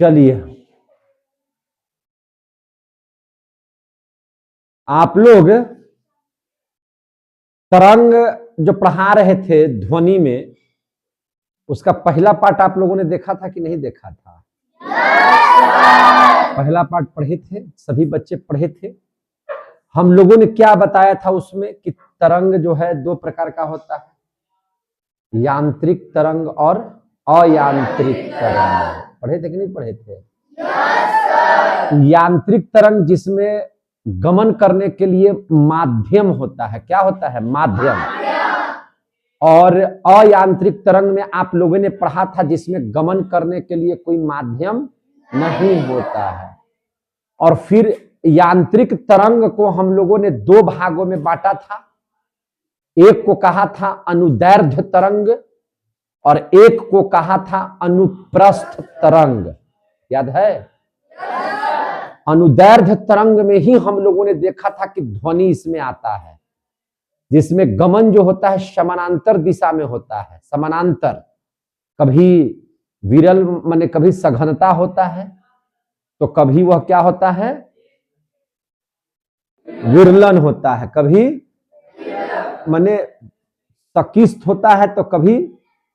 चलिए, आप लोग तरंग जो पढ़ा रहे थे ध्वनि में, उसका पहला पार्ट आप लोगों ने देखा था कि नहीं देखा था? पहला पार्ट पढ़े थे, सभी बच्चे पढ़े थे। हम लोगों ने क्या बताया था उसमें कि तरंग जो है दो प्रकार का होता है, यांत्रिक तरंग और अयांत्रिक तरंग। पढ़े थे कि नहीं पढ़े थे? यांत्रिक तरंग जिसमें गमन करने के लिए माध्यम होता है, क्या होता है? माध्यम। और अयांत्रिक तरंग में आप लोगों ने पढ़ा था जिसमें गमन करने के लिए कोई माध्यम नहीं होता है। और फिर यांत्रिक तरंग को हम लोगों ने दो भागों में बांटा था। एक को कहा था अनुदैर्ध्य तरंग और एक को कहा था अनुप्रस्थ तरंग। याद है? अनुदैर्ध्य तरंग में ही हम लोगों ने देखा था कि ध्वनि इसमें आता है, जिसमें गमन जो होता है समानांतर दिशा में होता है। समानांतर, कभी विरल माने कभी सघनता होता है, तो कभी वह क्या होता है? विरलन होता है। कभी माने सकिस्त होता है तो कभी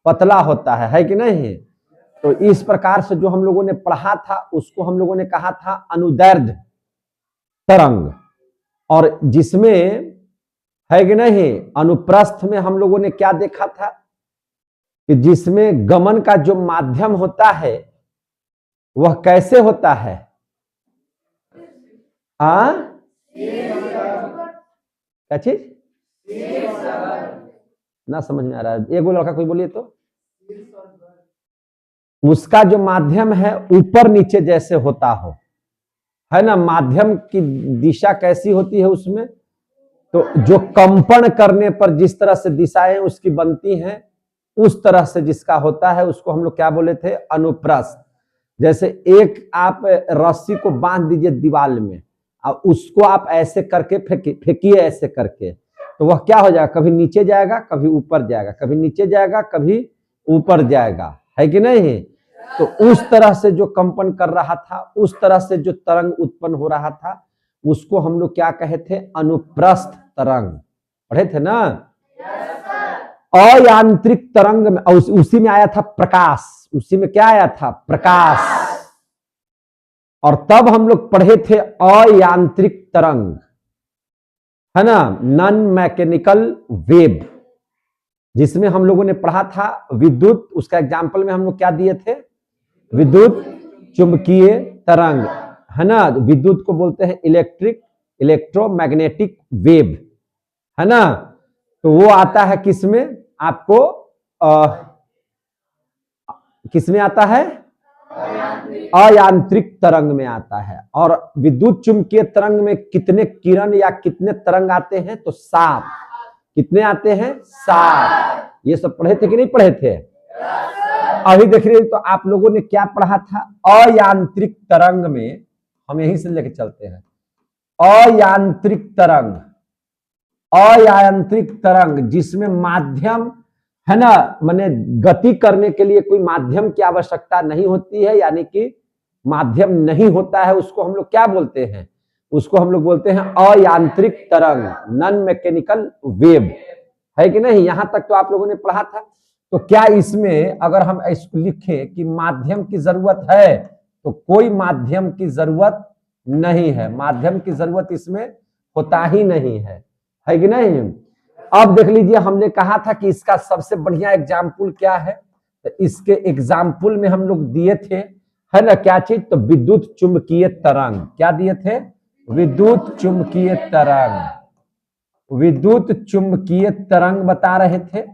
पतला होता है कि नहीं? तो इस प्रकार से जो हम लोगों ने पढ़ा था उसको हम लोगों ने कहा था अनुदैर्ध्य तरंग। और जिसमें है कि नहीं, अनुप्रस्थ में हम लोगों ने क्या देखा था कि जिसमें गमन का जो माध्यम होता है वह कैसे होता है? क्या चीज ना समझ में आ रहा है? एक वो लड़का कोई बोलिए तो। उसका जो माध्यम है ऊपर नीचे जैसे होता हो, है ना? माध्यम की दिशा कैसी होती है उसमें? तो जो कंपन करने पर जिस तरह से दिशाएं उसकी बनती हैं, उस तरह से जिसका होता है उसको हम लोग क्या बोले थे? अनुप्रस्थ। जैसे एक आप रस्सी को बांध दीजिए दीवार में और उसको आप ऐसे करके फेंकिए ऐसे करके, तो वह क्या हो जाएगा? कभी नीचे जाएगा, कभी ऊपर जाएगा, कभी नीचे जाएगा, कभी ऊपर जाएगा, है कि नहीं? तो उस तरह से जो कंपन कर रहा था, उस तरह से जो तरंग उत्पन्न हो रहा था, उसको हम लोग क्या कहे थे? अनुप्रस्थ तरंग। पढ़े थे ना? अयांत्रिक तरंग में उसी में आया था प्रकाश। उसी में क्या आया था? प्रकाश। और तब हम लोग पढ़े थे अयांत्रिक तरंग, है ना? नॉन मैकेनिकल वेव, जिसमें हम लोगों ने पढ़ा था विद्युत। उसका एग्जाम्पल में हम लोग क्या दिए थे? विद्युत चुंबकीय तरंग, है ना? विद्युत को बोलते हैं इलेक्ट्रोमैग्नेटिक वेव, है ना? तो वो आता है किसमें? आपको किसमें आता है? अयांत्रिक तरंग में आता है। और विद्युत चुंबकीय तरंग में कितने किरण या कितने तरंग आते हैं? तो 7। कितने आते हैं? 7। ये सब पढ़े थे कि नहीं पढ़े थे? अभी देख रहे तो आप लोगों ने क्या पढ़ा था? अयांत्रिक तरंग में हम यहीं से लेके चलते हैं। अयांत्रिक तरंग, अयांत्रिक तरंग जिसमें माध्यम, है ना, माने गति करने के लिए कोई माध्यम की आवश्यकता नहीं होती है, यानी कि माध्यम नहीं होता है, उसको हम लोग क्या बोलते हैं? उसको हम लोग बोलते हैं अयांत्रिक तरंग, नॉन मैकेनिकल वेव, है कि नहीं? यहां तक तो आप लोगों ने पढ़ा था। तो क्या इसमें अगर हम इसको लिखें कि माध्यम की जरूरत है, तो कोई माध्यम की जरूरत नहीं है। माध्यम की जरूरत इसमें होता ही नहीं है कि नहीं? अब देख लीजिए, हमने कहा था कि इसका सबसे बढ़िया एग्जाम्पल क्या है? तो इसके एग्जाम्पल में हम लोग दिए थे, है ना, क्या चीज? तो विद्युत चुंबकीय तरंग। क्या दिए थे? विद्युत चुंबकीय तरंग। विद्युत चुंबकीय तरंग बता रहे थे।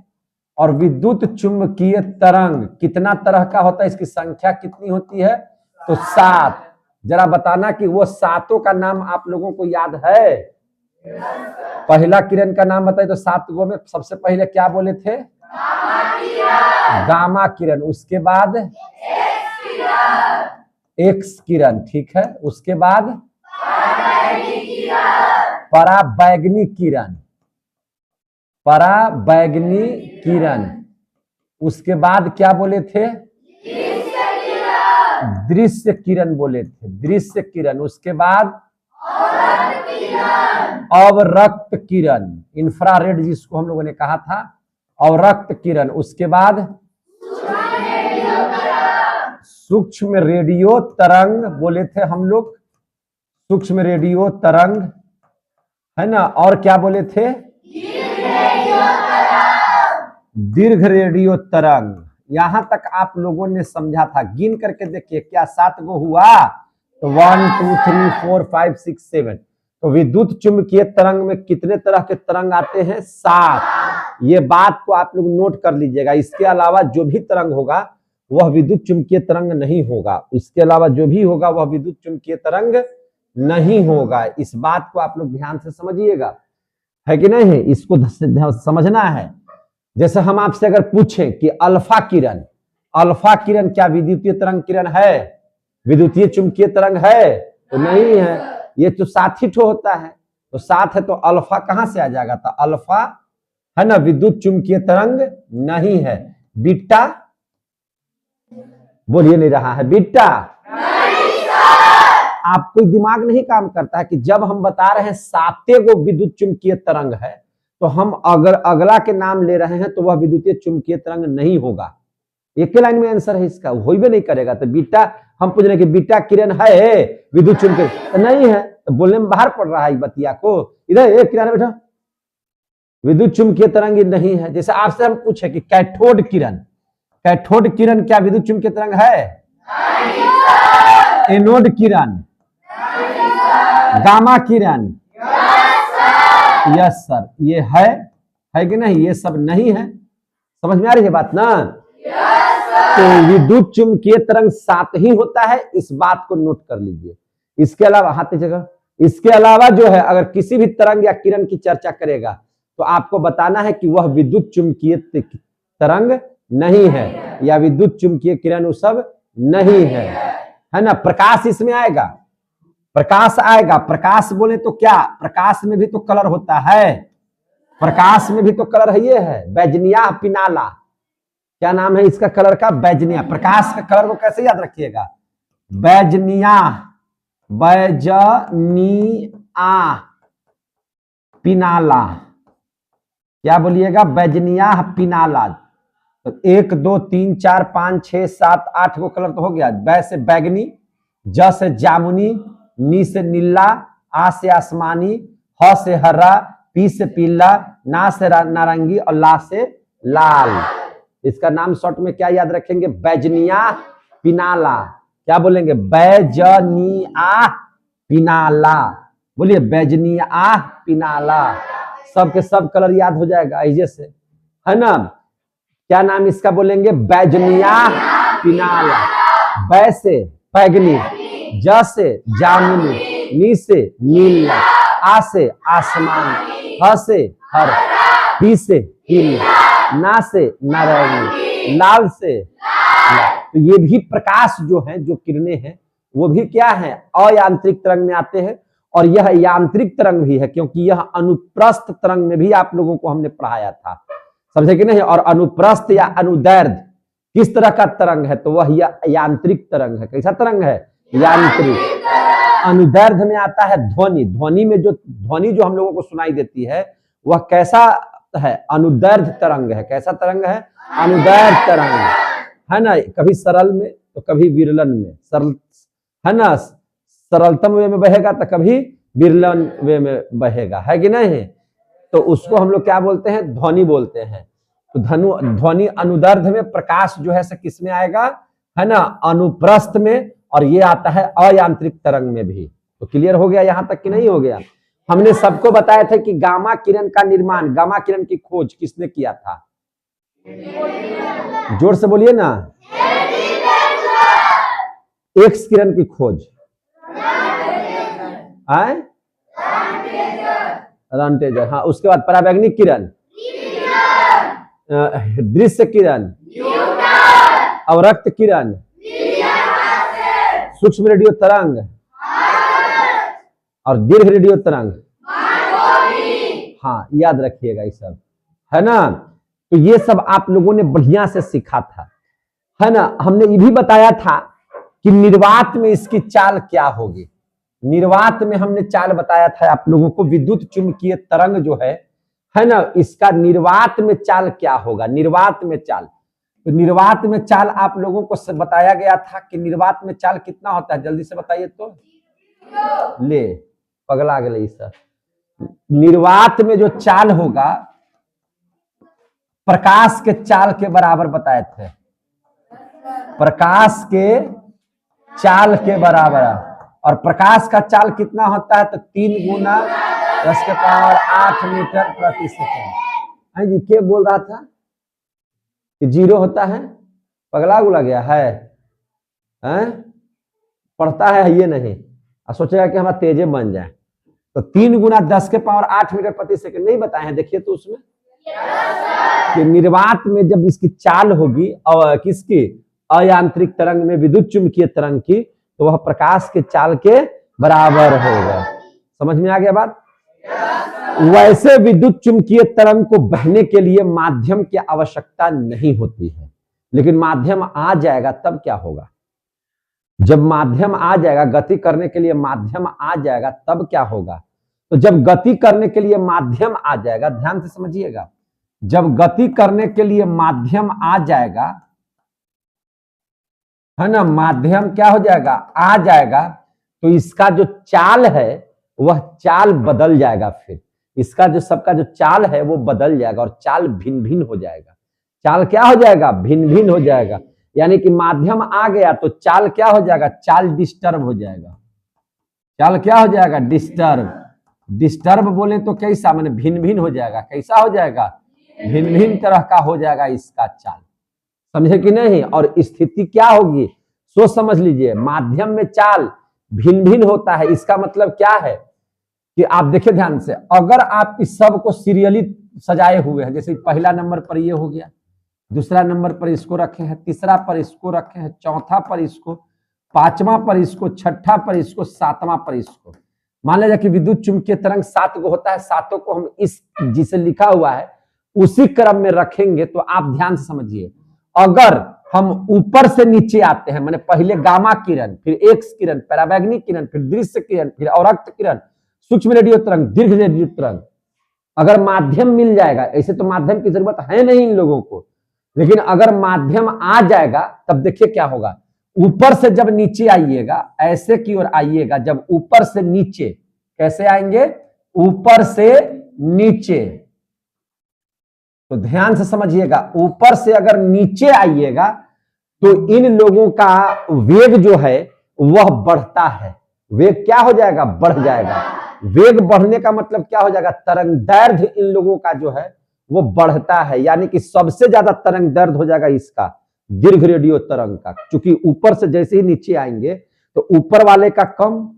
और विद्युत चुंबकीय तरंग कितना तरह का होता है? इसकी संख्या कितनी होती है? तो 7। जरा बताना कि वो 7 का नाम आप लोगों को याद है? पहला किरण का नाम बताइए तो 7 गो में सबसे पहले क्या बोले थे? गामा किरण। उसके बाद एक्स किरण, ठीक है। उसके बाद पराबैंगनी किरण, पराबैंगनी किरण। उसके बाद क्या बोले थे? दृश्य किरण बोले थे, दृश्य किरण। उसके बाद अवरक्त किरण, इंफ्रारेड जिसको हम लोगों ने कहा था, अवरक्त किरण। उसके बाद सूक्ष्म रेडियो तरंग बोले थे हम लोग, सूक्ष्म रेडियो तरंग, है ना। और क्या बोले थे? दीर्घ रेडियो तरंग। यहां तक आप लोगों ने समझा था। गिन करके देखिए, क्या 7 गो हुआ? तो 1 2 3 4 5 6 7। तो विद्युत चुंबकीय तरंग में कितने तरह के तरंग आते हैं? 7। ये बात को आप लोग नोट कर लीजिएगा। इसके अलावा जो भी तरंग होगा वह विद्युत चुंबकीय तरंग नहीं होगा। इसके अलावा जो भी होगा वह विद्युत चुंबकीय तरंग नहीं होगा। इस बात को आप लोग ध्यान से समझिएगा, है कि नहीं? इसको समझना है। जैसे हम आपसे अगर पूछें कि अल्फा किरण, अल्फा किरण क्या विद्युतीय तरंग किरण है? विद्युतीय चुंबकीय तरंग है? तो नहीं है। ये तो 7 ही ठो होता है, तो 7 है तो अल्फा कहां से आ जाएगा? तो अल्फा, है ना, विद्युत चुंबकीय तरंग नहीं है। बीटा बोलिए, नहीं रहा है बीटा? आपको दिमाग नहीं काम करता है कि जब हम बता रहे हैं 7 गो विद्युत चुंबकीय तरंग है, तो हम अगर अगला के नाम ले रहे हैं तो वह विद्युतीय चुंबकीय तरंग नहीं होगा। एक लाइन में आंसर है इसका, हो भी नहीं करेगा। तो बीटा, हम पूछ रहे हैं कि बीटा किरण है विद्युत चुंबकीय? तो नहीं है, तो बोलने में बाहर पड़ रहा है बतिया को। इधर एक किनारे बैठो, विद्युत चुंबकीय तरंग नहीं है। जैसे आपसे हम पूछे कि कैथोड किरण, कैथोड किरण क्या विद्युत चुंबकीय तरंग है? एनोड किरण, गामा किरण, यस सर, ये है कि नहीं? ये सब नहीं है। समझ में आ रही है बात ना? तो विद्युत चुंबकीय तरंग 7 ही होता है, इस बात को नोट कर लीजिए। इसके अलावा हाथ जगह, इसके अलावा जो है अगर किसी भी तरंग या किरण की चर्चा करेगा तो आपको बताना है कि वह विद्युत चुंबकीय तरंग नहीं है या विद्युत चुंबकीय किरण वो सब नहीं है ना। प्रकाश इसमें आएगा, प्रकाश आएगा। प्रकाश बोले तो क्या? प्रकाश में भी तो कलर होता है, प्रकाश में भी तो कलर है। ये है बैजनिया पिनाला, क्या नाम है इसका कलर का? बैजनिया। प्रकाश का कलर को कैसे याद रखिएगा? बैजनिया, बैजनिया पिनाला। क्या बोलिएगा? बैजनिया पिनाला। तो 1 2 3 4 5 6 7 8 को कलर तो हो गया। बै से बैगनी, ज से जामुनी, नी से नीला, आ से आसमानी, ह से हरा, पी से पीला, ना से नारंगी और ला से लाल। इसका नाम शॉर्ट में क्या याद रखेंगे? बैजनिया पिनाला। क्या बोलेंगे? बैजनिया पिनाला। बोलिए बैजनिया पिनाला। सब के सब कलर याद हो जाएगा ऐसे से, है ना। क्या नाम इसका बोलेंगे? बैजनिया पिनाला। बै से बैगनी, ज से जामुनी, नी से नीला, आ से आसमान, ह से हरा, पी से पीला, ना से नारंगी, लाल से लाल। तो ये भी प्रकाश जो है, जो किरणें हैं, वो भी क्या है? अयांत्रिक तरंग में आते हैं। और यह यांत्रिक तरंग भी है, क्योंकि यह अनुप्रस्थ तरंग में भी आप लोगों को हमने पढ़ाया था, समझे कि नहीं। और अनुप्रस्थ या अनुदैर्ध्य किस तरह का तरंग है? तो वह यांत्रिक तरंग है। कैसा तरंग है? यांत्रिक। अनुदैर्ध्य में आता है ध्वनि। ध्वनि में जो ध्वनि जो हम लोगों को सुनाई देती है वह कैसा है? अनुदैर्ध्य तरंग है। कैसा तरंग है? अनुदैर्ध्य तरंग है ना। कभी सरल में तो कभी विरलन में, सरल है ना, सरलतम वे में बहेगा तो कभी विरलन वे में बहेगा, है कि नहीं। तो उसको हम लोग क्या बोलते हैं? ध्वनि बोलते हैं। तो ध्वनि अनुदैर्ध्य में, प्रकाश जो है किस में आएगा? है ना, अनुप्रस्थ में। और ये आता है अयांत्रिक तरंग में भी। तो क्लियर हो गया यहां तक कि नहीं हो गया? हमने सबको बताया था कि गामा किरण का निर्माण, गामा किरण की खोज किसने किया था? जोर से बोलिए ना। एक्स किरण की खोज आए रॉन्टेजर। हाँ, उसके बाद परावैंगनिक किरण, दृश्य किरण, अवरक्त किरण, सूक्ष्म रेडियो तरंग और दीर्घ रेडियो तरंग। हाँ, याद रखिएगा ये सब, है ना। तो ये सब आप लोगों ने बढ़िया से सीखा था, है ना। हमने ये भी बताया था कि निर्वात में इसकी चाल क्या होगी। निर्वात में हमने चाल बताया था आप लोगों को, विद्युत चुंबकीय तरंग जो है ना, इसका निर्वात में चाल क्या होगा। निर्वात में चाल, तो निर्वात में चाल आप लोगों को बताया गया था कि निर्वात में चाल कितना होता है, जल्दी से बताइए तो। ले पगला गए सर। निर्वात में जो चाल होगा प्रकाश के चाल के बराबर बताए थे, प्रकाश के चाल के बराबर। और प्रकाश का चाल कितना होता है, तो 3 गुना 10⁸ मीटर प्रति सेकंड। हाँ जी, क्या बोल रहा था कि 0 होता है, पगला गुला गया है, पढ़ता है ये नहीं, और सोचेगा कि हमारा तेजे बन जाए। तो 3 गुना 10⁸ मीटर प्रति सेकंड नहीं बताए हैं, देखिए तो उसमें कि निर्वात में जब इसकी चाल होगी और किसकी, अयांत्रिक तरंग में विद्युत चुंबकीय तरंग की, तो वह प्रकाश के चाल के बराबर होगा। समझ में आ गया बात। वैसे विद्युत चुंबकीय तरंग को बहने के लिए माध्यम की आवश्यकता नहीं होती है, लेकिन माध्यम आ जाएगा तब क्या होगा। जब माध्यम आ जाएगा, गति करने के लिए माध्यम आ जाएगा तब क्या होगा। तो जब गति करने के लिए माध्यम आ जाएगा, ध्यान से समझिएगा, जब गति करने के लिए माध्यम आ जाएगा, है ना, माध्यम क्या हो जाएगा, आ जाएगा, तो इसका जो चाल है वह चाल बदल जाएगा। फिर इसका जो सबका जो चाल है वो बदल जाएगा और चाल भिन्न भिन्न हो जाएगा। चाल क्या हो जाएगा, भिन्न भिन्न हो जाएगा। यानी कि माध्यम आ गया तो चाल क्या हो जाएगा, चाल डिस्टर्ब हो जाएगा। चाल क्या हो जाएगा, डिस्टर्ब। डिस्टर्ब बोले तो कैसा, माने भिन्न भिन्न हो जाएगा। कैसा हो जाएगा, भिन्न भिन्न तरह का हो जाएगा इसका चाल। समझे कि नहीं। और स्थिति क्या होगी, सोच समझ लीजिए, माध्यम में चाल भिन्न भिन्न होता है। इसका मतलब क्या है कि आप देखिए ध्यान से, अगर आप इस सब को सीरियली सजाए हुए हैं, जैसे पहला नंबर पर ये हो गया, दूसरा नंबर पर इसको रखे हैं, तीसरा पर इसको रखे हैं, चौथा पर इसको, पांचवा पर इसको, छठा पर इसको, सातवां पर इसको। मान लीजिए कि विद्युत चुंबकीय तरंग 7 को होता है, 7 को हम इस जिसे लिखा हुआ है उसी क्रम में रखेंगे। तो आप ध्यान से समझिए, अगर हम ऊपर से नीचे आते हैं, माने पहले गामा किरण, फिर एक्स किरण, पराबैंगनी किरण, फिर दृश्य किरण, फिर अवरक्त किरण, सूक्ष्म रेडियो तरंग, दीर्घ रेडियो तरंग, अगर माध्यम मिल जाएगा, ऐसे तो माध्यम की जरूरत है नहीं इन लोगों को, लेकिन अगर माध्यम आ जाएगा तब देखिए क्या होगा। ऊपर से जब नीचे आइएगा, ऐसे की ओर आइएगा, जब ऊपर से नीचे, कैसे आएंगे, ऊपर से नीचे, तो ध्यान से समझिएगा, ऊपर से अगर नीचे आइएगा तो इन लोगों का वेग जो है वह बढ़ता है। वेग क्या हो जाएगा, बढ़ जाएगा। वेग बढ़ने का मतलब क्या हो जाएगा, तरंग दैर्घ्य इन लोगों का जो है वो बढ़ता है। यानी कि सबसे ज्यादा तरंग दैर्घ्य हो जाएगा इसका, दीर्घ रेडियो तरंग का, क्योंकि ऊपर से जैसे ही नीचे आएंगे तो ऊपर वाले का कम,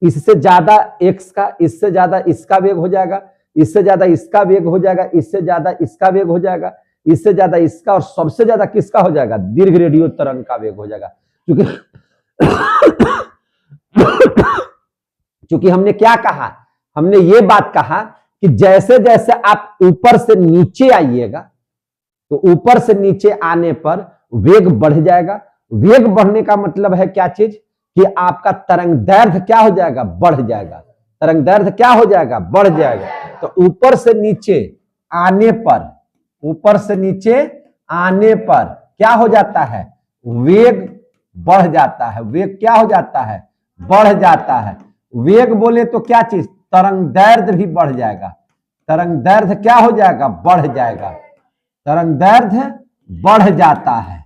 इससे ज्यादा एक्स का, इससे ज्यादा इसका वेग हो जाएगा, इससे ज्यादा इसका वेग हो जाएगा, इससे ज्यादा इसका वेग हो जाएगा, इससे ज्यादा इसका, और सबसे ज्यादा किसका हो जाएगा, दीर्घ रेडियो तरंग का वेग हो जाएगा। क्योंकि हमने क्या कहा, हमने ये बात कहा कि जैसे जैसे आप ऊपर से नीचे आइएगा तो ऊपर से नीचे आने पर वेग बढ़ जाएगा। वेग बढ़ने का मतलब है क्या चीज, कि आपका तरंग दैर्घ्य क्या हो जाएगा, बढ़ जाएगा। तरंग दैर्घ्य क्या हो जाएगा, बढ़ जाएगा। तो ऊपर से नीचे आने पर, ऊपर से नीचे आने पर क्या हो जाता है, वेग बढ़ जाता है। वेग क्या हो जाता है, बढ़ जाता है। वेग बोले तो क्या चीज, तरंग दैर्घ्य भी बढ़ जाएगा। तरंग दैर्घ्य क्या हो जाएगा, बढ़ जाएगा। तरंग दैर्घ्य बढ़ जाता है।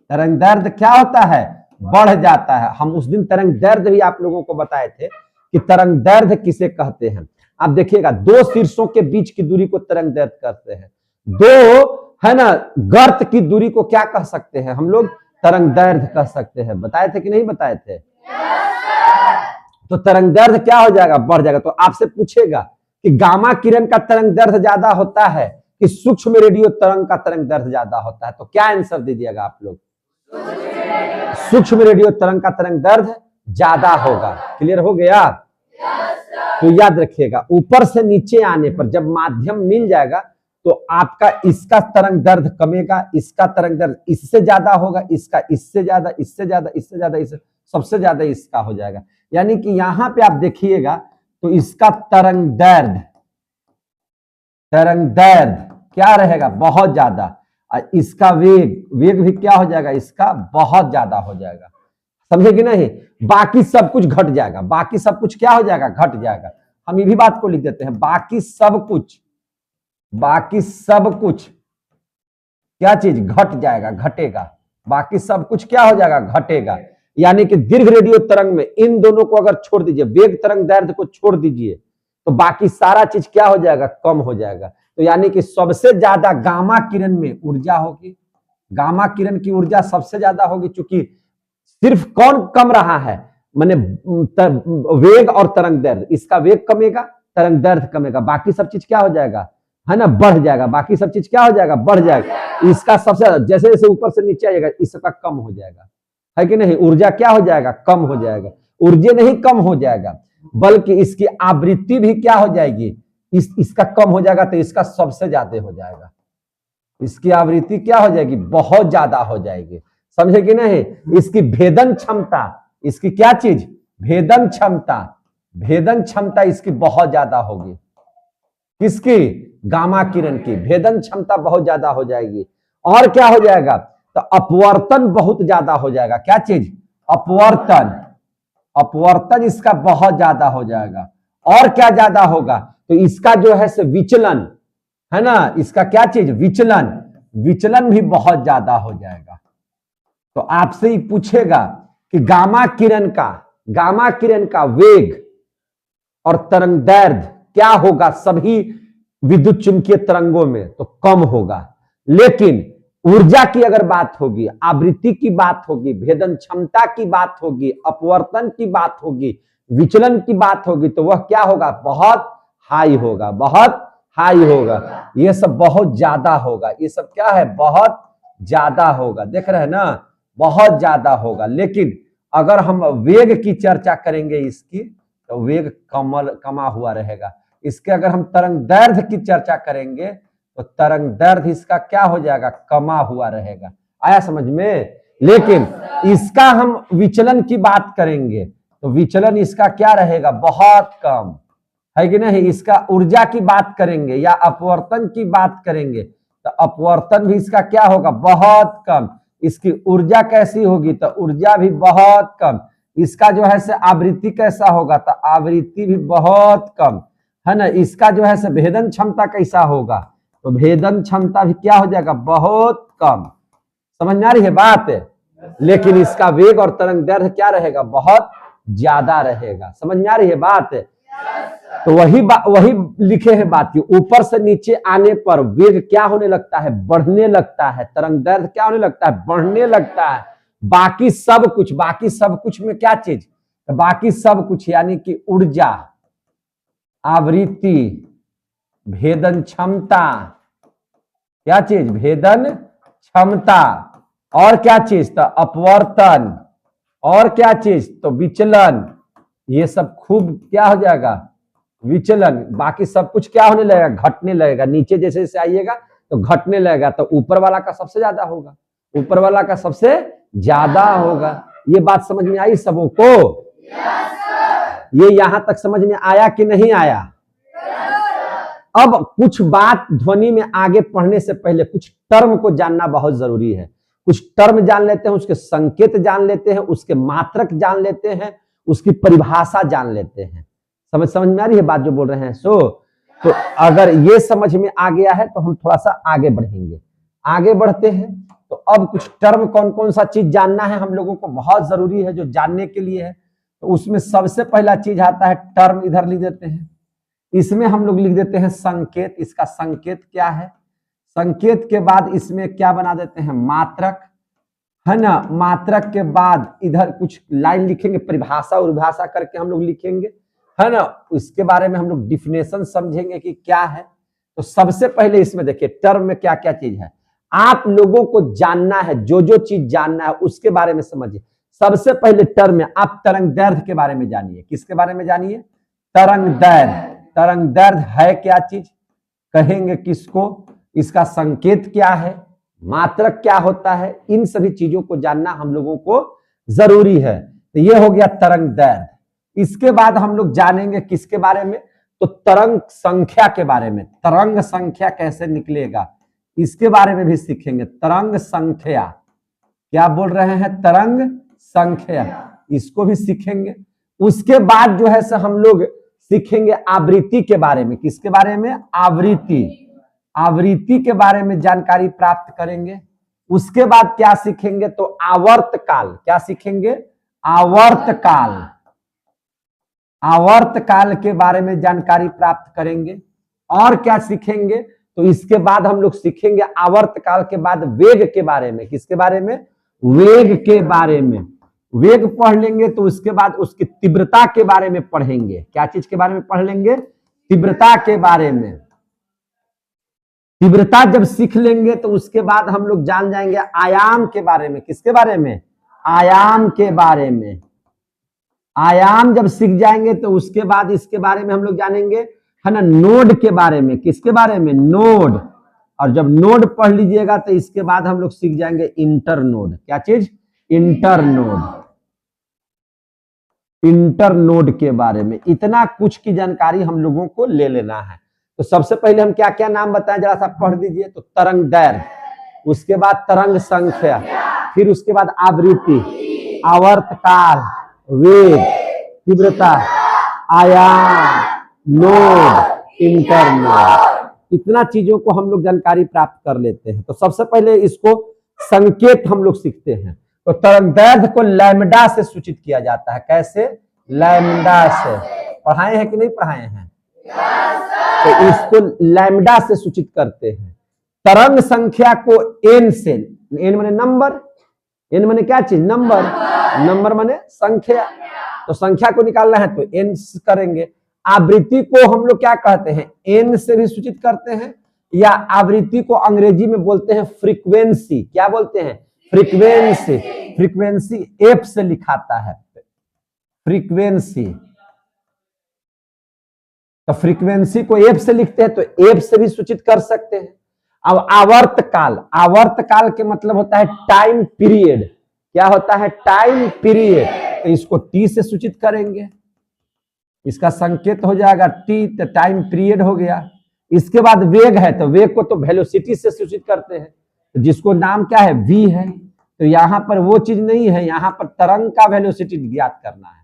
तरंग दैर्घ्य क्या होता है, बढ़ जाता है। हम उस दिन तरंग दैर्घ्य भी आप लोगों को बताए थे कि तरंग दैर्घ्य किसे कहते हैं। आप देखिएगा, दो शीर्षों के बीच की दूरी को तरंग दैर्घ्य कहते हैं। दो है ना गर्त की दूरी को क्या कह सकते हैं हम लोग, तरंग दैर्घ्य कह सकते हैं। बताए थे कि नहीं बताए थे। तो तरंग दैर्घ्य क्या हो जाएगा, बढ़ जाएगा। तो आपसे पूछेगा कि गामा किरण का तरंग दैर्घ्य ज्यादा होता है कि सूक्ष्म रेडियो तरंग का तरंग दैर्घ्य ज्यादा होता है, तो क्या आंसर दीजिएगा आप लोग, सूक्ष्म रेडियो तरंग का तरंग दैर्घ्य ज्यादा होगा। क्लियर हो गया। तो याद रखिएगा, ऊपर से नीचे आने पर जब माध्यम मिल जाएगा तो आपका इसका तरंग दैर्ध्य कमेगा, इसका तरंग दैर्ध्य इससे ज्यादा होगा, इसका इससे ज्यादा, इससे ज्यादा, इससे ज्यादा, इससे सबसे ज्यादा इसका हो जाएगा। यानी कि यहां पे आप देखिएगा तो इसका तरंग दैर्ध्य क्या रहेगा, बहुत ज्यादा। इसका वेग भी क्या हो जाएगा, इसका बहुत ज्यादा हो जाएगा। समझे कि नहीं? बाकी सब कुछ घट जाएगा, बाकी सब कुछ क्या हो जाएगा, घट जाएगा। हम ये भी बात को लिख देते हैं, बाकी सब कुछ क्या चीज घट जाएगा, घटेगा। बाकी सब कुछ क्या हो जाएगा, घटेगा। यानी कि दीर्घ रेडियो तरंग में इन दोनों को अगर छोड़ दीजिए, वेग तरंग दैर्ध्य को छोड़ दीजिए, तो बाकी सारा चीज क्या हो जाएगा, कम हो जाएगा। तो यानी कि सबसे ज्यादा गामा किरण में ऊर्जा होगी, गामा किरण की ऊर्जा सबसे ज्यादा होगी। चूंकि सिर्फ कौन कम रहा है, माने वेग और तरंग दैर्ध्य। इसका वेग कमेगा, तरंग दैर्ध्य कमेगा, बाकी सब चीज क्या हो जाएगा, है ना, बढ़ जाएगा। बाकी सब चीज क्या हो जाएगा, बढ़ जाएगा। इसका सबसे जैसे जैसे ऊपर से नीचे आएगा, इसका कम हो जाएगा, है कि नहीं? ऊर्जा क्या हो जाएगा, कम हो जाएगा। ऊर्जा नहीं कम हो जाएगा, बल्कि इसकी आवृत्ति भी क्या हो जाएगी, इसका कम हो जाएगा, तो इसका सबसे ज्यादा हो जाएगा। इसकी आवृत्ति क्या हो जाएगी, बहुत ज्यादा हो जाएगी। समझे कि नहीं? इसकी भेदन क्षमता, इसकी क्या चीज, भेदन क्षमता इसकी बहुत ज्यादा होगी। किसकी, गामा किरण की भेदन क्षमता बहुत ज्यादा हो जाएगी। और क्या हो जाएगा, तो अपवर्तन बहुत ज्यादा हो जाएगा। क्या चीज, अपवर्तन इसका बहुत ज्यादा हो जाएगा। और क्या ज्यादा होगा, तो इसका जो है से विचलन, है ना, इसका क्या चीज, विचलन भी बहुत ज्यादा हो जाएगा। तो आपसे ही पूछेगा कि गामा किरण का वेग और तरंग दैर्ध्य क्या होगा सभी विद्युत चुंबकीय तरंगों में, तो कम होगा। लेकिन ऊर्जा की अगर बात होगी, आवृत्ति की बात होगी, भेदन क्षमता की बात होगी, अपवर्तन की बात होगी, विचलन की बात होगी, तो वह क्या होगा, बहुत हाई होगा। ये सब बहुत ज्यादा होगा। ये सब क्या है, बहुत ज्यादा होगा। देख रहे हैं ना, बहुत ज्यादा होगा। लेकिन अगर हम वेग की चर्चा करेंगे इसकी, तो वेग कमा हुआ रहेगा। इसके अगर हम तरंग दैर्ध्य की चर्चा करेंगे, तो तरंग दैर्ध्य इसका क्या हो जाएगा, कमा हुआ रहेगा। आया समझ में? लेकिन इसका हम विचलन की बात करेंगे, तो विचलन इसका क्या रहेगा, बहुत कम, है कि नहीं? इसका ऊर्जा की बात करेंगे या अपवर्तन की बात करेंगे, तो अपवर्तन भी इसका क्या होगा, बहुत कम। इसकी ऊर्जा कैसी होगी, तो ऊर्जा भी बहुत कम। इसका जो है से आवृत्ति कैसा होगा, तो आवृत्ति भी बहुत कम, है ना। इसका जो है से भेदन क्षमता कैसा होगा, तो भेदन क्षमता भी क्या हो जाएगा, बहुत कम। समझ में आ रही है बात? लेकिन इसका वेग और तरंग दैर्ध्य क्या रहेगा, बहुत ज्यादा रहेगा। समझ में आ रही है बात? तो वही लिखे हैं बात की, ऊपर से नीचे आने पर वेग क्या होने लगता है, बढ़ने लगता है। तरंग दैर्ध्य क्या होने लगता है, बढ़ने लगता है। बाकी सब कुछ में क्या चीज, बाकी सब कुछ यानी कि ऊर्जा, आवृत्ति, भेदन क्षमता, क्या चीज, भेदन क्षमता, और क्या चीज, तो अपवर्तन, और क्या चीज, तो विचलन, ये सब खूब क्या हो जाएगा, विचलन। बाकी सब कुछ क्या होने लगेगा, घटने लगेगा। नीचे जैसे जैसे आइएगा तो घटने लगेगा, तो ऊपर वाला का सबसे ज्यादा होगा, ऊपर वाला का सबसे ज्यादा होगा। ये बात समझ में आई सबों को? ये यहां तक समझ में आया कि नहीं आया? अब कुछ बात ध्वनि में आगे पढ़ने से पहले कुछ टर्म को जानना बहुत जरूरी है। कुछ टर्म जान लेते हैं, उसके संकेत जान लेते हैं, उसके मात्रक जान लेते हैं, उसकी परिभाषा जान लेते हैं। समझ में आ रही है बात जो बोल रहे हैं? तो अगर ये समझ में आ गया है तो हम थोड़ा सा आगे बढ़ेंगे। आगे बढ़ते हैं तो अब कुछ टर्म कौन कौन सा चीज जानना है हम लोगों को, बहुत जरूरी है, जो जानने के लिए है। तो उसमें सबसे पहला चीज आता है टर्म, इधर लिख देते हैं। इसमें हम लोग लिख देते हैं संकेत। इसका संकेत क्या है? संकेत के बाद इसमें क्या बना देते हैं, मात्रक, है ना। मात्रक के बाद इधर कुछ लाइन लिखेंगे, परिभाषा करके हम लोग लिखेंगे, है ना। इसके बारे में हम लोग डिफिनेशन समझेंगे कि क्या है। तो सबसे पहले इसमें देखिए टर्म में क्या क्या चीज है आप लोगों को जानना है, जो चीज जानना है उसके बारे में समझिए। सबसे पहले टर्म में आप तरंग दैर्ध्य के बारे में जानिए। किसके बारे में जानिए? तरंग दैर्ध्य। तरंग दैर्ध्य है क्या चीज, कहेंगे किसको? इसका संकेत क्या है, मात्रक क्या होता है, इन सभी चीजों को जानना हम लोगों को जरूरी है। तो ये हो गया तरंग दैर्ध्य। इसके बाद हम लोग जानेंगे किसके बारे में, तो तरंग संख्या के बारे में। तरंग संख्या कैसे निकलेगा इसके बारे में भी सीखेंगे। तरंग संख्या क्या बोल रहे हैं, तरंग संख्या, इसको भी सीखेंगे। उसके बाद जो है हम लोग सीखेंगे आवृत्ति के बारे में। किसके बारे में, आवृत्ति। आवृत्ति के बारे में जानकारी प्राप्त करेंगे। उसके बाद क्या सीखेंगे, तो आवर्त काल। क्या सीखेंगे, आवर्त काल। आवर्त काल के बारे में जानकारी प्राप्त करेंगे। और क्या सीखेंगे, तो इसके बाद हम लोग सीखेंगे आवर्त काल के बाद वेग के बारे में। किसके बारे में, वेग के बारे में। वेग पढ़ लेंगे तो उसके बाद उसकी तीव्रता के बारे में पढ़ेंगे। क्या चीज के बारे में पढ़ लेंगे, तीव्रता के बारे में। तीव्रता जब सीख लेंगे तो उसके बाद हम लोग जान जाएंगे आयाम के बारे में। किसके बारे में, आयाम के बारे में। आयाम जब सीख जाएंगे तो उसके बाद इसके बारे में हम लोग जानेंगे, है ना, नोड के बारे में। किसके बारे में, नोड। और जब नोड पढ़ लीजिएगा तो इसके बाद हम लोग सीख जाएंगे इंटर नोड। क्या चीज, इंटर नोड। इंटर नोड के बारे में इतना कुछ की जानकारी हम लोगों को ले लेना है। तो सबसे पहले हम क्या क्या नाम बताएं, जरा सा पढ़ दीजिए। तो तरंग दैर्ध्य, उसके बाद तरंग संख्या, फिर उसके बाद आवृत्ति, आवर्त काल, वेग, तीव्रता, आयाम, नोड, इंटर नोड। इतना चीजों को हम लोग जानकारी प्राप्त कर लेते हैं। तो सबसे पहले इसको संकेत हम लोग सीखते हैं। तो तरंग दैर्ध्य को लैम्डा से सूचित किया जाता है। कैसे, लैम्डा से। पढ़ाए हैं कि नहीं पढ़ाए हैं, तो इसको लैम्डा से सूचित करते हैं। तरंग संख्या को एन से, एन माने नंबर, एन माने क्या चीज, नंबर, नंबर माने संख्या। तो संख्या को निकालना है तो एन करेंगे। आवृत्ति को हम लोग क्या कहते हैं, एन से भी सूचित करते हैं, या आवृत्ति को अंग्रेजी में बोलते हैं फ्रीक्वेंसी। क्या बोलते हैं, फ्रीक्वेंसी। फ्रीक्वेंसी एफ से लिखाता है, फ्रीक्वेंसी। तो फ्रीक्वेंसी को एफ से लिखते हैं तो एफ से भी सूचित कर सकते हैं। अब आवर्त काल, आवर्त काल के मतलब होता है टाइम पीरियड। क्या होता है, टाइम पीरियड। तो इसको टी से सूचित करेंगे, इसका संकेत हो जाएगा टी, तो टाइम पीरियड हो गया। इसके बाद वेग है, तो वेग को तो वेलोसिटी से सूचित करते हैं, तो जिसको नाम क्या है, वी है। तो यहाँ पर वो चीज नहीं है, यहाँ पर तरंग का वेलोसिटी ज्ञात करना है।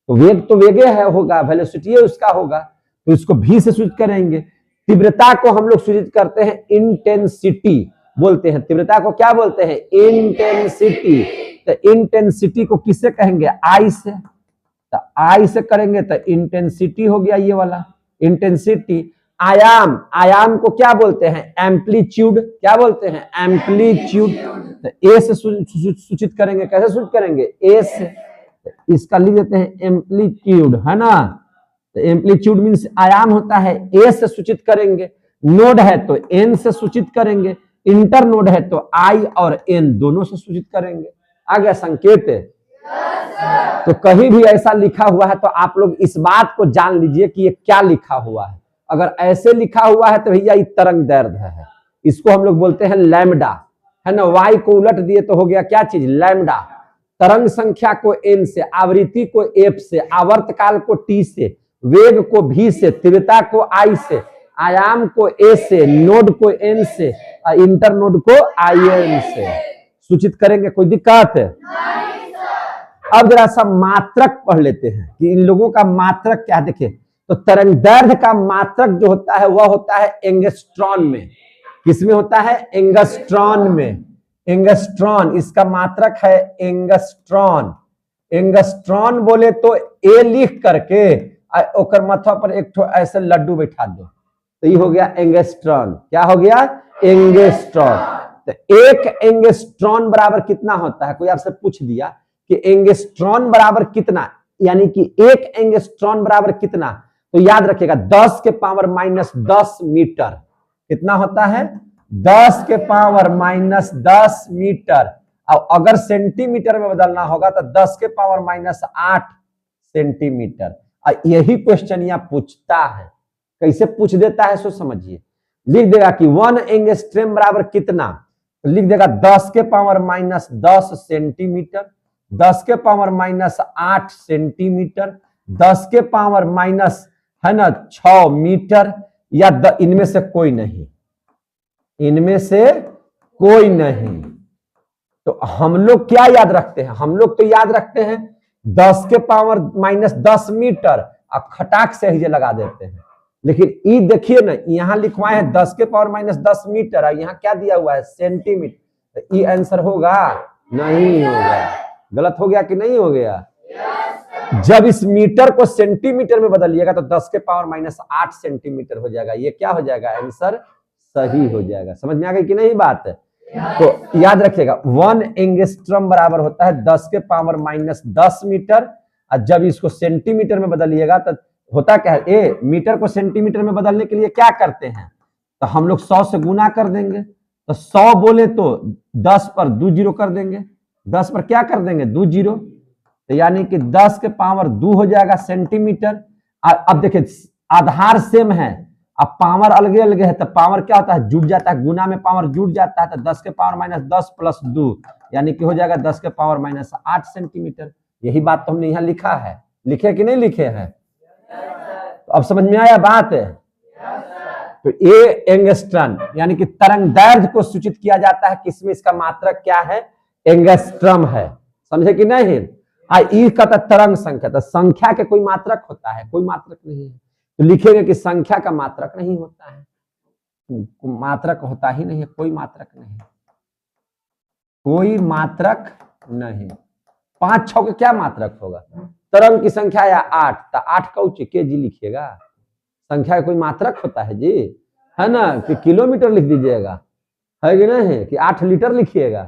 तो वेग तो वेगे है होगा, वेलोसिटी उसका होगा, तो इसको भी से सूचित करेंगे। तीव्रता को हम लोग सूचित करते हैं इंटेंसिटी बोलते हैं। तीव्रता को क्या बोलते हैं, इंटेंसिटी। तो इंटेंसिटी को किससे कहेंगे, आई से। तो आई से करेंगे तो इंटेंसिटी हो गया ये वाला, इंटेंसिटी। आयाम, आयाम को क्या बोलते हैं, एम्पलीट्यूड। क्या बोलते हैं, एम्पलीट्यूड। तो ए से सूचित करेंगे। कैसे सूचित करेंगे, ए से। इसका लिख देते हैं एम्पलीट्यूड, है ना। तो एम्पलीट्यूड मींस आयाम होता है, ए से सूचित करेंगे। नोड है तो एन से सूचित करेंगे। इंटर नोड है तो आई और एन दोनों से सूचित करेंगे। आ गया संकेत। तो कहीं भी ऐसा लिखा हुआ है तो आप लोग इस बात को जान लीजिए कि ये क्या लिखा हुआ है। अगर ऐसे लिखा हुआ है तो भैया ये तरंग दैर्ध्य है, इसको हम लोग बोलते हैं लैम्डा, है ना। वाई को उलट दिए तो हो गया क्या चीज, लैम्डा। तरंग संख्या को एन से, आवृत्ति को एफ से, आवर्त काल को टी से, वेग को भी से, तीव्रता को आई से, आयाम को ए से, नोड को एन से, इंटर नोड को आई एन से सूचित करेंगे। कोई दिक्कत है? अब जरा सा मात्रक पढ़ लेते हैं कि इन लोगों का मात्रक क्या। देखिए, तो तरंग दैर्ध्य का मात्रक जो होता है वह होता है एंगस्ट्रॉन में। किसमें होता है, एंगस्ट्रॉन में। एंगस्ट्रॉन इसका मात्रक है एंगस्ट्रॉन। एंगस्ट्रॉन बोले तो ए लिख करके ओकर माथा पर एक ठो ऐसे लड्डू बैठा दो तो ये हो गया एंगस्ट्रॉन। क्या हो गया, एंगस्ट्रॉन। तो एक एंगस्ट्रॉन बराबर कितना होता है, कोई आपसे पूछ दिया कि एंगस्ट्रॉन बराबर कितना, यानी कि एक एंगस्ट्रॉन बराबर कितना, तो याद रखिएगा 10 के पावर माइनस 10 मीटर। कितना होता है, 10 के पावर माइनस 10 मीटर। और अगर सेंटीमीटर में बदलना होगा तो 10 के पावर माइनस 8 सेंटीमीटर। यही क्वेश्चन यहाँ पूछता है। कैसे पूछ देता है सो समझिए। लिख देगा कि 1 एंगस्ट्रम बराबर कितना, तो लिख देगा 10 के पावर माइनस 10 सेंटीमीटर, 10 के पावर माइनस 8 सेंटीमीटर, 10 के पावर माइनस है ना 6 मीटर, या इनमें से कोई नहीं, इनमें से कोई नहीं। तो हम लोग क्या याद रखते हैं, हम लोग तो याद रखते हैं 10 के पावर माइनस 10 मीटर, अब खटाक से ही लगा देते हैं। लेकिन ई देखिए ना, यहां लिखवाए हैं 10 के पावर माइनस 10 मीटर, और यहां क्या दिया हुआ है सेंटीमीटर, तो ई आंसर होगा नहीं होगा। गलत हो गया कि नहीं हो गया? जब इस मीटर को सेंटीमीटर में बदलिएगा तो 10 के पावर माइनस 8 सेंटीमीटर हो जाएगा, ये क्या हो जाएगा, आंसर सही हो जाएगा। समझ में आ गई कि नहीं बात? तो याद रखिएगा 1 एंगस्ट्रम बराबर होता है 10 के पावर माइनस 10 मीटर, और जब इसको सेंटीमीटर में बदलिएगा तो होता क्या है, मीटर को सेंटीमीटर में बदलने के लिए क्या करते हैं, तो हम लोग 100 से गुना कर देंगे, तो 100 बोले तो 10 पर 2 जीरो कर देंगे, 10 पर क्या कर देंगे 2 जीरो, तो यानी कि 10 के पावर 2 हो जाएगा सेंटीमीटर। अब देखिए आधार सेम है, अब पावर अलग अलग है, तो पावर क्या होता है, जुड़ जाता है, गुना में पावर जुड़ जाता है, तो 10 के पावर माइनस 10 प्लस 2 यानी कि हो जाएगा 10 के पावर माइनस 8 सेंटीमीटर। यही बात तो हमने यहाँ लिखा है, लिखे कि नहीं लिखे हैं? तो अब समझ में आया बात है? तो ए एंगस्ट्रम यानी कि तरंग दैर्घ्य को सूचित किया जाता है किसमें, इसका मात्रक क्या है, एंगस्ट्रम है। समझे कि नहीं? ई का तरंग संख्या, तो संख्या के कोई मात्रक होता है, कोई मात्रक नहीं है, तो लिखेंगे कि संख्या का मात्रक नहीं होता है, मात्रक होता ही नहीं है, कोई मात्रक नहीं, कोई मात्रक नहीं। 5 6 का क्या मात्रक होगा, तरंग की संख्या या 8, तो 8 का उच्च के जी लिखिएगा, संख्या का कोई मात्रक होता है जी, है ना, कि किलोमीटर लिख दीजिएगा, है कि नहीं, कि 8 लीटर लिखिएगा,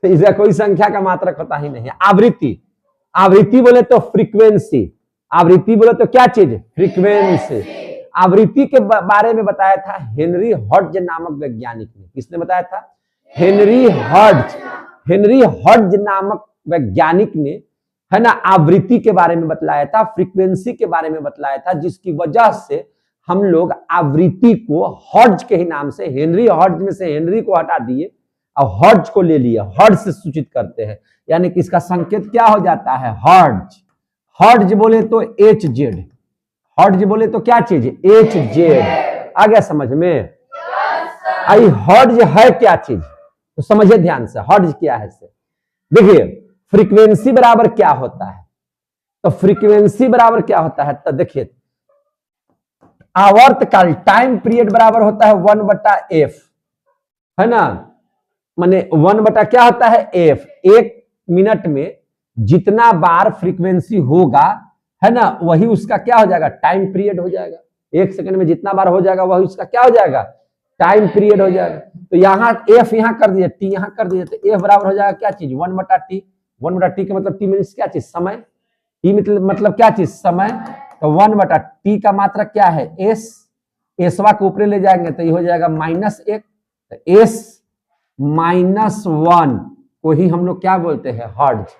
तो इसका कोई संख्या का मात्रक होता ही नहीं है। आवृत्ति, आवृत्ति बोले तो फ्रीक्वेंसी, आवृत्ति बोले तो क्या चीज, फ्रीक्वेंसी। आवृत्ति के बारे में बताया था हेनरी हर्ट्ज नामक वैज्ञानिक ने। किसने बताया था? Henry hertz. हेनरी हर्ट्ज नामक वैज्ञानिक ने, है ना, आवृत्ति के बारे में बतलाया था, फ्रीक्वेंसी के बारे में बतलाया था, जिसकी वजह से हम लोग आवृत्ति को हर्ट्ज के ही नाम से, हेनरी हर्ट्ज में से हेनरी को हटा दिए और हर्ट्ज को ले लिया, हर्ट्ज से सूचित करते हैं, यानी कि इसका संकेत क्या हो जाता है, हर्ट्ज। हर्ट्ज बोले तो एच जेड, हर्ट्ज बोले तो क्या चीज, एच जेड। आ गया समझ में? आई हर्ट्ज है क्या चीज, तो समझिए ध्यान से, हर्ट्ज क्या है से देखिए। फ्रीक्वेंसी बराबर क्या होता है, तो फ्रीक्वेंसी बराबर क्या होता है, तो देखिए आवर्तकाल टाइम पीरियड बराबर होता है 1/f, है ना, माने 1 क्या होता है, f। 1 मिनट में जितना बार फ्रीक्वेंसी होगा, है ना, वही उसका क्या हो जाएगा, टाइम पीरियड हो जाएगा। 1 सेकंड में जितना बार हो जाएगा वही उसका क्या हो जाएगा, टाइम पीरियड हो जाएगा। तो यहाँ f यहाँ कर दिए, t यहाँ कर दिए, तो f बराबर हो जाएगा क्या चीज, 1/t। 1/t का मतलब t मीन्स क्या चीज, समय। t मतलब क्या चीज, समय। तो 1/t का मात्रक क्या है, s। एसवा को ऊपर ले जाएंगे तो ये हो जाएगा -1, तो s -1 को ही हम लोग क्या बोलते हैं, हर्ट्ज,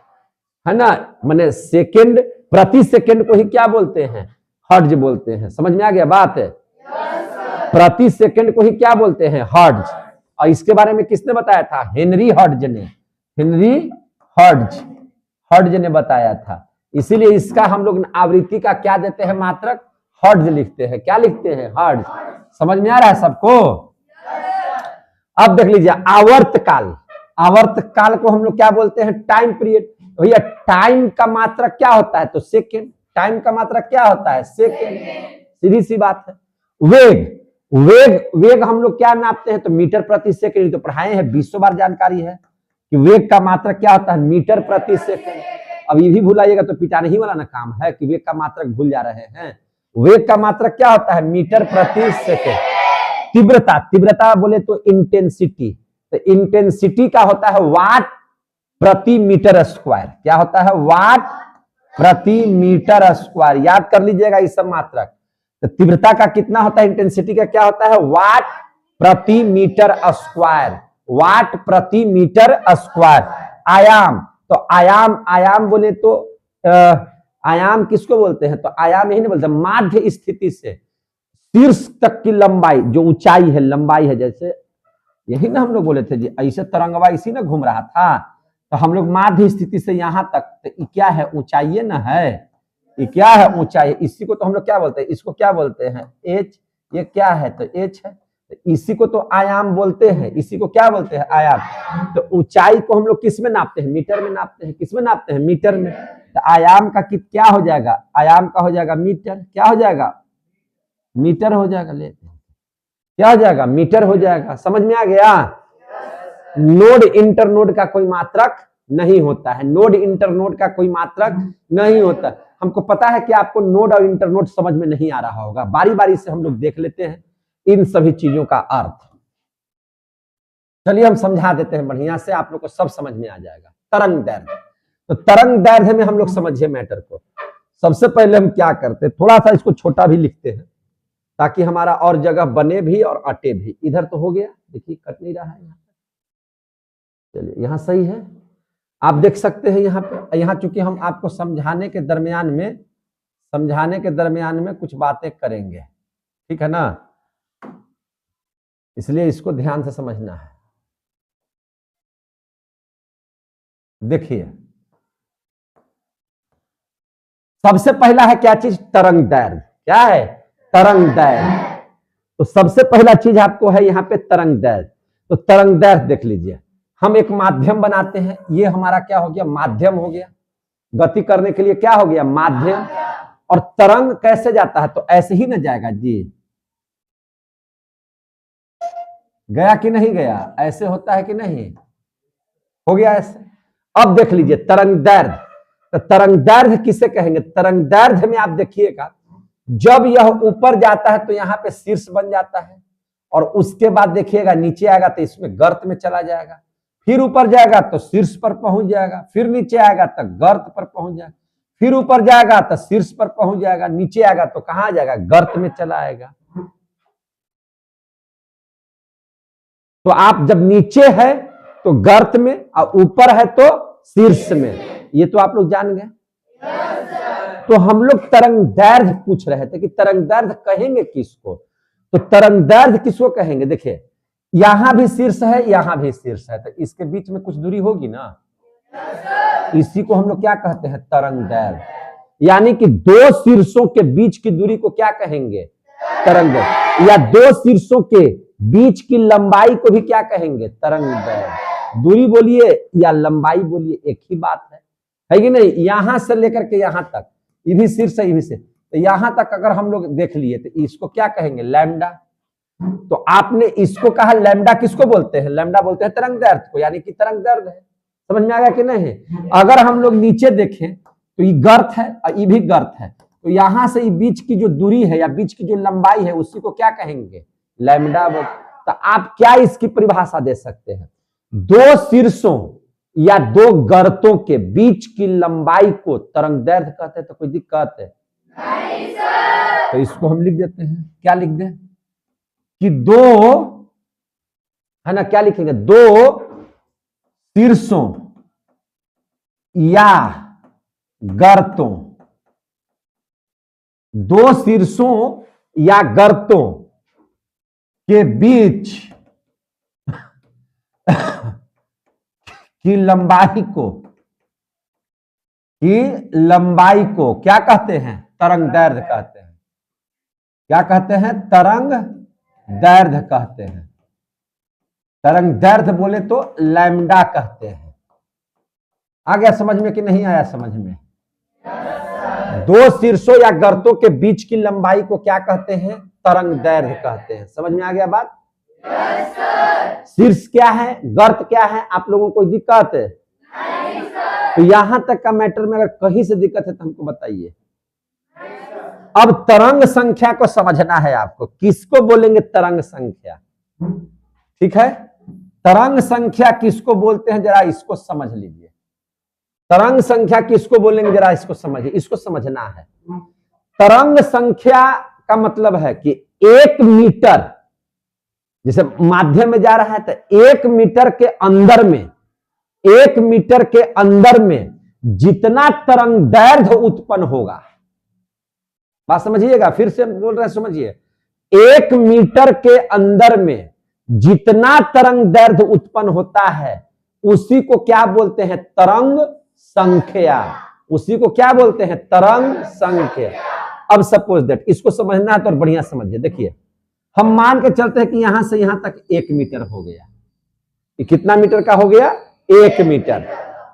है ना, माने सेकंड, प्रति सेकंड को ही क्या बोलते हैं, हर्ट्ज बोलते हैं। समझ में आ गया बात है? प्रति सेकंड को ही क्या बोलते हैं, हर्ट्ज। और इसके बारे में किसने बताया था, हेनरी हर्ट्ज ने, हेनरी हर्ट्ज ने बताया था। इसीलिए इसका हम लोग आवृत्ति का क्या देते हैं, मात्रक, हर्ट्ज लिखते हैं। क्या लिखते हैं, हर्ट्ज। समझ में आ रहा है सबको? अब देख लीजिए आवर्तकाल, आवर्तकाल को हम लोग क्या बोलते हैं, टाइम पीरियड। भैया टाइम का मात्रक क्या होता है, तो सेकंड। टाइम का मात्रक क्या होता है, सेकंड, सीधी सी बात है। वेग, वेग हम लोग क्या नापते हैं, तो मीटर प्रति सेकंड। तो पढ़ाए हैं 20 बार, जानकारी है कि वेग का मात्रक क्या होता है, मीटर प्रति सेकंड। अब ये भी भुलाइएगा तो पिटाने ही वाला ना काम है कि वेग का मात्रक भूल जा रहे हैं। वेग का मात्रक क्या होता है, मीटर प्रति सेकंड। तीव्रता, तीव्रता बोले तो इंटेंसिटी, तो इंटेंसिटी का होता है वाट प्रति मीटर स्क्वायर। क्या होता है, वाट प्रति मीटर स्क्वायर। याद कर लीजिएगा ये सब मात्रक। तो तीव्रता का कितना होता है, इंटेंसिटी का क्या होता है, वाट प्रति मीटर स्क्वायर, वाट प्रति मीटर स्क्वायर। आयाम, तो आयाम बोले तो आयाम किसको बोलते हैं, तो आयाम यही नहीं बोलते, माध्य स्थिति से शीर्ष तक की लंबाई, जो ऊंचाई है, लंबाई है, जैसे यही ना हम लोग बोले थे जी, ऐसे तरंगवा इसी ना घूम रहा था, तो हम लोग माध्य स्थिति से यहां तक, तो ये क्या है, ऊंचाई ना है, ये क्या है, ऊंचाई। इसी को तो हम लोग क्या बोलते हैं, इसको क्या बोलते हैं, एच। ये क्या है, तो एच है। तो इसी को तो आयाम बोलते हैं, इसी को क्या बोलते हैं, आयाम। तो ऊंचाई को हम लोग किस में नापते हैं, मीटर में नापते हैं। किस में नापते हैं, मीटर में। तो आयाम का क्या हो जाएगा, आयाम का हो जाएगा मीटर। क्या हो जाएगा, मीटर हो जाएगा। लेते हैं, क्या हो जाएगा, मीटर हो जाएगा। समझ में आ गया। नोड इंटर नोड का कोई मात्रक नहीं होता है, नोड इंटर नोड का कोई मात्रक नहीं होता। हमको पता है कि आपको नोड और इंटर नोड समझ में नहीं आ रहा होगा, बारी बारी से हम लोग देख लेते हैं इन सभी चीजों का अर्थ। चलिए हम समझा देते हैं बढ़िया से, आप लोग को सब समझ में आ जाएगा। तरंग दैर्घ्य, तो तरंग दैर्घ्य में हम लोग समझिए मैटर को। सबसे पहले हम क्या करते हैं, थोड़ा सा इसको छोटा भी लिखते हैं ताकि हमारा और जगह बने भी और अटे भी। इधर तो हो गया, देखिए कट नहीं रहा है यहाँ। चलिए यहाँ सही है, आप देख सकते हैं यहाँ पे। यहाँ चूंकि हम आपको समझाने के दरमियान में कुछ बातें करेंगे, ठीक है ना, इसलिए इसको ध्यान से समझना है। देखिए सबसे पहला है क्या चीज, तरंग दैर्घ्य। क्या है, तरंग दैर्घ्य। तो सबसे पहला चीज आपको है यहाँ पे तरंग दैर्घ्य। तो तरंग दैर्घ्य देख लीजिए, हम एक माध्यम बनाते हैं, ये हमारा क्या हो गया, माध्यम हो गया। गति करने के लिए क्या हो गया, माध्यम। और तरंग कैसे जाता है, तो ऐसे ही ना जाएगा जी, गया कि नहीं गया, ऐसे होता है कि नहीं, हो गया ऐसे। अब देख लीजिए तरंग दैर्घ्य, तो तरंग दैर्घ्य किसे कहेंगे, तरंग दैर्घ्य में आप देखिएगा, जब यह ऊपर जाता है तो यहाँ पे शीर्ष बन जाता है, और उसके बाद देखिएगा नीचे आएगा तो इसमें गर्त में चला जाएगा, फिर ऊपर जाएगा तो शीर्ष पर पहुंच जाएगा, फिर नीचे आएगा तो गर्त पर पहुंच जाएगा, फिर ऊपर जाएगा तो शीर्ष पर पहुंच जाएगा, नीचे आएगा तो कहां जाएगा, गर्त में चला आएगा। तो आप जब नीचे है तो गर्त में, और ऊपर है तो शीर्ष में, ये तो आप लोग जान गए। तो हम लोग तरंग दैर्घ्य पूछ रहे थे कि तरंग दैर्घ्य कहेंगे किसको, तो तरंग दैर्घ्य किसको कहेंगे। देखिए यहां भी शीर्ष है, यहां भी शीर्ष है, तो इसके बीच में कुछ दूरी होगी ना, इसी को हम लोग क्या कहते हैं, तरंग दैर्घ्य। यानी कि दो शीर्षों के बीच की दूरी को क्या कहेंगे, तरंग दैर्घ्य। या दो शीर्षों के बीच की लंबाई को भी क्या कहेंगे, तरंग दैर्घ्य। दूरी बोलिए या लंबाई बोलिए, एक ही बात है कि नहीं। यहां से लेकर के यहां तक, ये भी शीर्ष है, ये भी शीर्ष, तो यहां तक अगर हम लोग देख लिए तो इसको क्या कहेंगे, लैम्डा। तो आपने इसको कहा लैम्डा, किसको बोलते हैं, लैम्डा बोलते हैं तरंग दैर्घ्य को, यानी कि तरंग दैर्घ्य है। समझ में आ गया कि नहीं। अगर हम लोग नीचे देखें तो ये गर्त है और ये भी गर्त है, तो यहां से बीच की जो दूरी है या बीच की जो लंबाई है उसी को क्या कहेंगे, लैम्डा। तो आप क्या इसकी परिभाषा दे सकते हैं, दो शीर्षों या दो गर्तों के बीच की लंबाई को तरंग दैर्घ्य कहते हैं। तो कोई दिक्कत है नहीं सर। तो इसको हम लिख देते हैं, क्या लिख दें कि दो, है ना, क्या लिखेंगे, दो शीर्षों या गर्तों, दो शीर्षों या गर्तों के बीच की लंबाई को क्या कहते हैं, तरंग दैर्घ्य कहते हैं। क्या कहते हैं, तरंग दैर्घ्य कहते हैं। तरंग दैर्घ्य बोले तो लैम्डा कहते हैं। आ गया समझ में कि नहीं आया समझ में। दो शीर्षों या गर्तों के बीच की लंबाई को क्या कहते हैं, तरंग दैर्घ्य कहते हैं। समझ में आ गया बात। शीर्ष क्या है, गर्त क्या है, आप लोगों को कोई दिक्कत है नहीं सर। तो यहां तक का मैटर में अगर कहीं से दिक्कत है तो हमको बताइए। अब तरंग संख्या को समझना है आपको, किसको बोलेंगे तरंग संख्या, ठीक है। तरंग संख्या किसको बोलते हैं जरा इसको समझ लीजिए। तरंग संख्या किसको बोलेंगे जरा इसको समझिए, इसको समझना है। तरंग संख्या का मतलब है कि 1 मीटर, जैसे माध्यम में जा रहा है तो 1 मीटर के अंदर में, 1 मीटर के अंदर में जितना तरंग दैर्घ्य उत्पन्न होगा, बात समझिएगा, फिर से बोल रहे समझिए, 1 मीटर के अंदर में जितना तरंग दैर्ध्य उत्पन्न होता है उसी को क्या बोलते हैं? तरंग संख्या। उसी को क्या बोलते हैं? तरंग संख्या। अब सपोज दैट, इसको समझना है तो और बढ़िया समझिए। देखिए, हम मान के चलते हैं कि यहां से यहां तक 1 मीटर हो गया। ये कितना मीटर का हो गया? 1 मीटर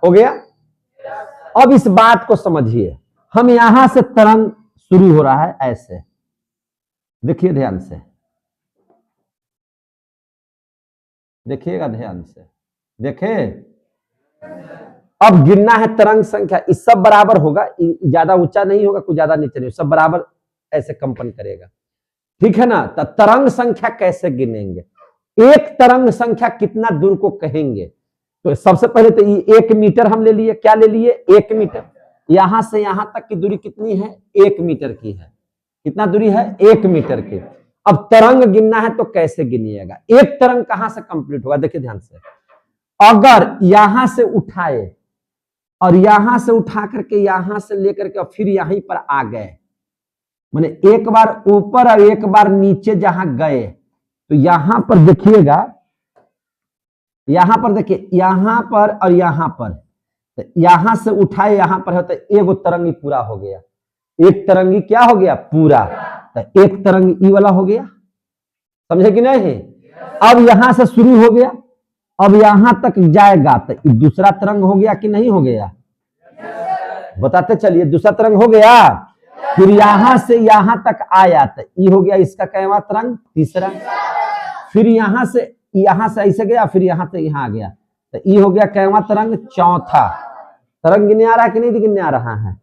हो गया। अब इस बात को समझिए, हम यहां से तरंग शुरू हो रहा है ऐसे, देखिए ध्यान से, देखिएगा ध्यान से, देखे। अब गिनना है तरंग संख्या। इस सब बराबर होगा, ज्यादा ऊंचा नहीं होगा, कुछ ज्यादा नीचे नहीं, सब बराबर ऐसे कंपन करेगा, ठीक है ना। तो तरंग संख्या कैसे गिनेंगे? एक तरंग संख्या कितना दूर को कहेंगे? तो सबसे पहले तो ये 1 मीटर हम ले लिए। क्या ले लिए? 1 मीटर। यहां से यहां तक की दूरी कितनी है? 1 मीटर की है। कितना दूरी है? 1 मीटर की। अब तरंग गिनना है तो कैसे गिनिएगा? एक तरंग कहां से कंप्लीट होगा? देखिए ध्यान से, अगर यहां से उठाए और यहां से उठा करके यहां से लेकर के फिर यहीं पर आ गए, माने एक बार ऊपर और एक बार नीचे जहां गए, तो यहां पर देखिएगा, यहां पर देखिए, यहां पर और यहां पर, तो यहां से उठाए यहां पर है तो एक तरंगी पूरा हो गया। एक तरंगी क्या हो गया? पूरा। तो एक तरंग ई वाला हो गया, समझे कि नहीं? अब यहां से शुरू हो गया, अब यहां तक जाएगा तो दूसरा तरंग हो गया कि नहीं हो गया? बताते चलिए, दूसरा तरंग हो गया। फिर यहां से यहां तक आया तो ई हो गया इसका कैवा तरंग? तीसरा। फिर यहां से ऐसे गया, फिर यहां से यहां आ गया तो ई हो गया कैवा तरंग? चौथा। तरंग गिनने आ रहा है कि नहीं गिनने आ रहा है?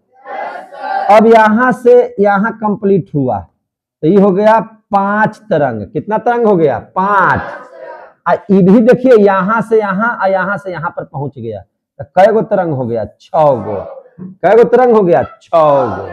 अब यहां से यहां कंप्लीट हुआ तो ये हो गया 5 तरंग। कितना तरंग हो गया? 5। ये भी देखिए, यहां से यहां और यहां से यहां पर पहुंच गया तो कै गो तरंग हो गया? 6 गो। कै गो तरंग हो गया? 6 गो।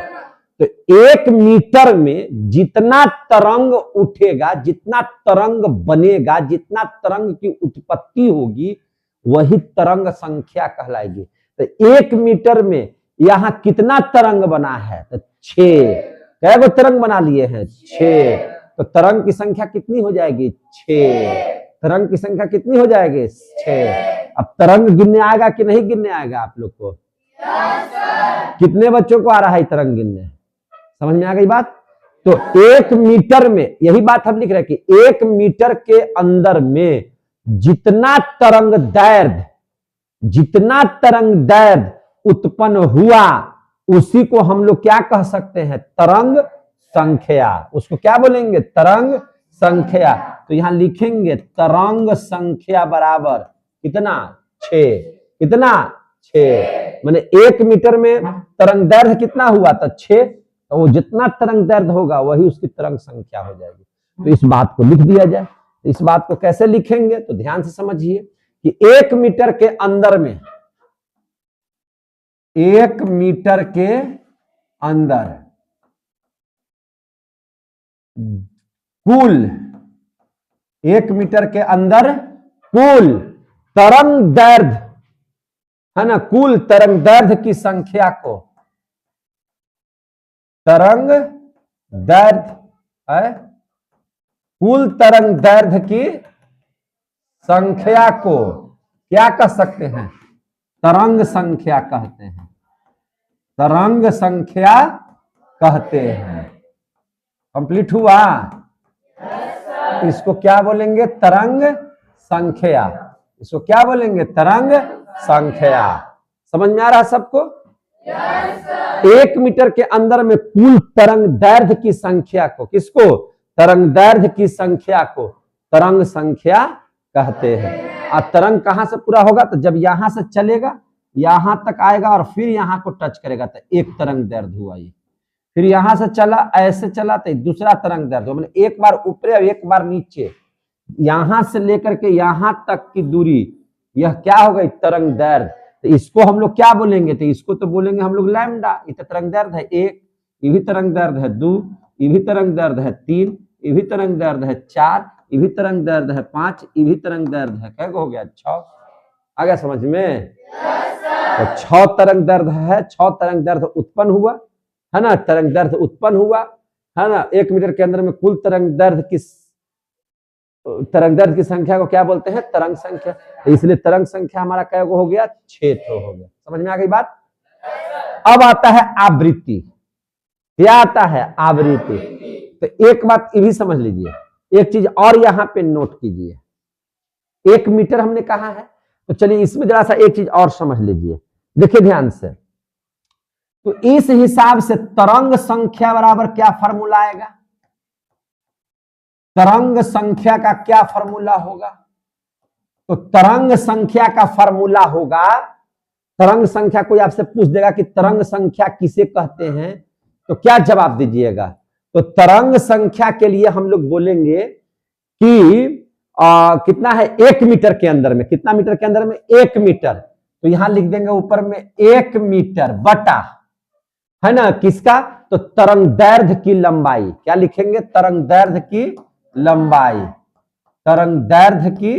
तो 1 मीटर में जितना तरंग उठेगा, जितना तरंग बनेगा, जितना तरंग की उत्पत्ति होगी, वही तरंग संख्या कहलाएगी। तो 1 मीटर में यहां कितना तरंग बना है? तो 6। कै गो तरंग बना लिए हैं? 6। तो तरंग की संख्या कितनी हो जाएगी? 6। तरंग की संख्या कितनी हो जाएगी? 6। अब तरंग गिनने आएगा कि नहीं गिनने आएगा आप लोग को? कितने बच्चों को आ रहा है तरंग गिनने? समझ में आ गई बात? तो 1 मीटर में, यही बात हम लिख रहे हैं कि 1 मीटर के अंदर में जितना तरंग दैर्ध्य उत्पन्न हुआ, उसी को हम लोग क्या कह सकते हैं? तरंग संख्या। उसको क्या बोलेंगे? तरंग संख्या। तो यहां लिखेंगे तरंग संख्या बराबर कितना? 6। कितना? 6। माने 1 मीटर में तरंग दैर्ध्य कितना हुआ? तो 6। तो वो जितना तरंग दैर्ध्य होगा वही उसकी तरंग संख्या हो जाएगी। तो इस बात को लिख दिया जाए। तो इस बात को कैसे लिखेंगे? तो ध्यान से समझिए कि 1 मीटर के अंदर में, 1 मीटर के अंदर कुल, 1 मीटर के अंदर कुल तरंग दैर्ध्य है ना, कुल तरंग दैर्ध्य की संख्या को, तरंग दैर्ध्य है, कुल तरंग दैर्ध्य की संख्या को क्या कह सकते हैं? तरंग संख्या कहते हैं। तरंग संख्या कहते हैं। कंप्लीट हुआ? इसको क्या बोलेंगे? तरंग संख्या। इसको क्या बोलेंगे? तरंग संख्या। समझ में आ रहा है सबको? 1 मीटर के अंदर में कुल तरंग दैर्ध्य की संख्या को, किसको? तरंग दैर्ध्य की संख्या को तरंग संख्या कहते हैं। और तरंग कहां से पूरा होगा? तो जब यहां से चलेगा, यहां तक आएगा और फिर यहां को टच करेगा तो एक तरंग दैर्ध्य हुआ ये। फिर यहां से चला, ऐसे चला तो दूसरा तरंग दैर्ध्य, मतलब एक बार ऊपर और एक बार नीचे, यहां से लेकर के यहां तक की दूरी, यह क्या हो गई? तरंग दैर्ध्य। तो इसको हम लोग क्या बोलेंगे? तो इसको तो बोलेंगे हम लोग लैम्डा। ये तो तरंग दैर्ध्य है 1, ये भी तरंग दैर्ध्य है 2, ये भी तरंग दैर्ध्य है 3, ये भी तरंग दैर्ध्य है 4, ये भी तरंग दैर्ध्य है 5, ये भी तरंग दैर्ध्य है, क्या हो गया? 6। आ गया समझ में? तो 6 तरंग दैर्ध्य है। 6 तरंग दैर्ध्य उत्पन्न हुआ है ना, तरंग दैर्ध्य उत्पन्न हुआ। है ना, 1 मीटर के अंदर में कुल तरंग दैर्ध्य की संख्या को क्या बोलते हैं? तरंग संख्या। तो इसलिए तरंग संख्या हमारा क्या हो गया? 6 हो गया। समझ में आ गई बात? अब आता है आवृत्ति। क्या आता है? आवृत्ति। तो एक बात ये भी समझ लीजिए, एक चीज और यहां पे नोट कीजिए। 1 मीटर हमने कहा है, तो चलिए इसमें जरा सा एक चीज और समझ लीजिए, देखिए ध्यान से। तो इस हिसाब से तरंग संख्या बराबर क्या फॉर्मूला आएगा? तरंग संख्या का क्या फॉर्मूला होगा? तो तरंग संख्या का फॉर्मूला होगा, तरंग संख्या कोई आपसे पूछ देगा कि तरंग संख्या किसे कहते हैं, तो क्या जवाब दीजिएगा? तो तरंग संख्या के लिए हम लोग बोलेंगे कि कितना है? 1 मीटर के अंदर में, कितना मीटर के अंदर में? 1 मीटर। तो यहां लिख देंगे ऊपर में 1 मीटर बटा, है ना, किसका? तो तरंग दैर्ध्य की लंबाई। क्या लिखेंगे? तरंग दैर्ध्य की लंबाई। तरंग दैर्ध्य की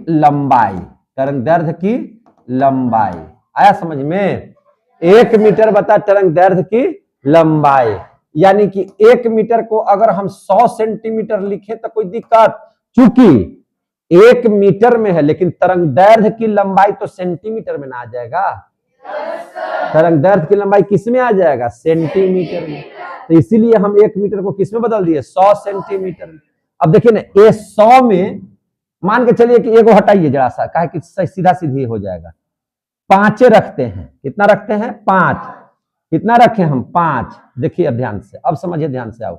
लंबाई, तरंग दैर्ध्य की लंबाई। आया समझ में? 1 मीटर बता तरंग दैर्ध्य की लंबाई, यानी कि 1 मीटर को अगर हम 100 सेंटीमीटर लिखें तो कोई दिक्कत, चूंकि 1 मीटर में है, लेकिन तरंग दैर्ध्य की लंबाई तो सेंटीमीटर में ना आ जाएगा। तरंग दैर्ध्य की लंबाई किस में आ जाएगा? सेंटीमीटर में। तो इसीलिए हम 1 मीटर को किस में बदल दिए? 100 सेंटीमीटर में। अब देखिए ना, ये 100 में मान के चलिए कि एगो हटाइए जरा सा, कहा कि सीधा सीधी हो जाएगा। 5 रखते हैं। कितना रखते हैं? 5। कितना रखे हम? 5। देखिए अब ध्यान से, अब समझिए ध्यान से आओ।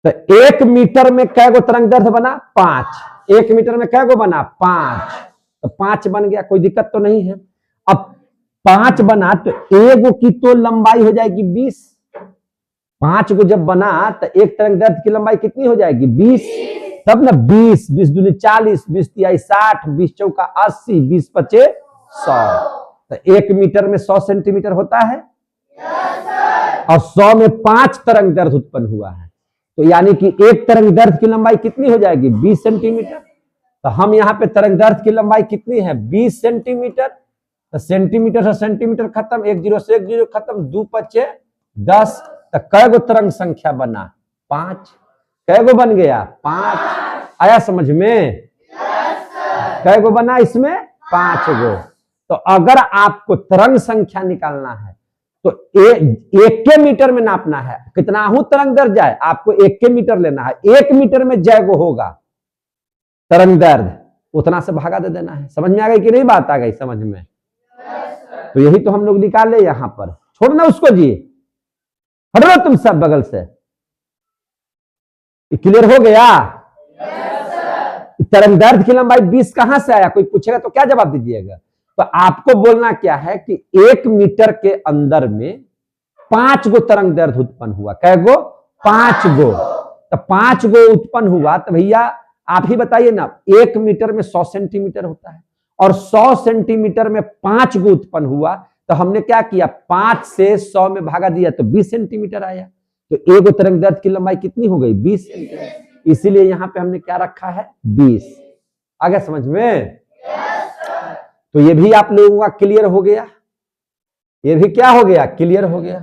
तो 1 मीटर में कै गो तरंग दैर्ध्य बना? 5। 1 मीटर में कै गो बना? 5। तो 5 बन गया, कोई दिक्कत तो नहीं है। अब 5 बना तो एगो की तो लंबाई हो जाएगी 20। 5 को जब बना तो एक तरंग दैर्ध्य की लंबाई कितनी हो जाएगी? 20। तब ना 20, 20 दूनी 40, 20 तिहाई 60, 20 चौका 80, 20 पचे 100। तो 1 मीटर में 100 सेंटीमीटर होता है, और 100 में 5 तरंग दैर्ध्य उत्पन्न हुआ है। तो यानी कि एक तरंग दैर्ध्य की लंबाई कितनी हो जाएगी? 20 सेंटीमीटर। तो हम यहाँ पे तरंग दैर्ध्य की लंबाई कितनी है? 20 सेंटीमीटर। तो सेंटीमीटर से सेंटीमीटर खत्म, 1 0 से 1 0 खत्म, 2 पचे 10। तो कै गो तरंग संख्या बना? 5। कै गो बन गया? 5। आया समझ में? कै गो बना इसमें? 5 गो। तो अगर आपको तरंग संख्या निकालना है तो 1 के मीटर में नापना है। कितना तरंग दैर्ध्य है? आपको 1 के मीटर लेना है। 1 मीटर में जय गो होगा तरंग दैर्ध्य, उतना से भागा दे देना है। समझ में आ गई कि नहीं? बात आ गई समझ में? तो यही तो हम लोग निकाले यहां पर। छोड़ना उसको जी, हटो तुम सब बगल से। क्लियर हो गया? तरंग दैर्ध्य की लंबाई 20 कहां से आया? कोई पूछेगा तो क्या जवाब दीजिएगा? तो आपको बोलना क्या है कि 1 मीटर के अंदर में 5 गो तरंग दैर्ध्य उत्पन्न हुआ। कै गो? 5 गो। तो 5 गो उत्पन्न हुआ तो भैया आप ही बताइए ना, 1 मीटर में 100 सेंटीमीटर होता है, और 100 सेंटीमीटर में 5 गो उत्पन्न हुआ। तो हमने क्या किया? 5 से 100 में भागा दिया तो 20 सेंटीमीटर आया। तो एक तरंग दैर्ध्य की लंबाई कितनी हो गई? 20 सेंटीमीटर। इसीलिए यहां पे हमने क्या रखा है? 20। आ गया समझ में? तो ये भी आप लोगों का क्लियर हो गया। ये भी क्या हो गया? क्लियर हो गया।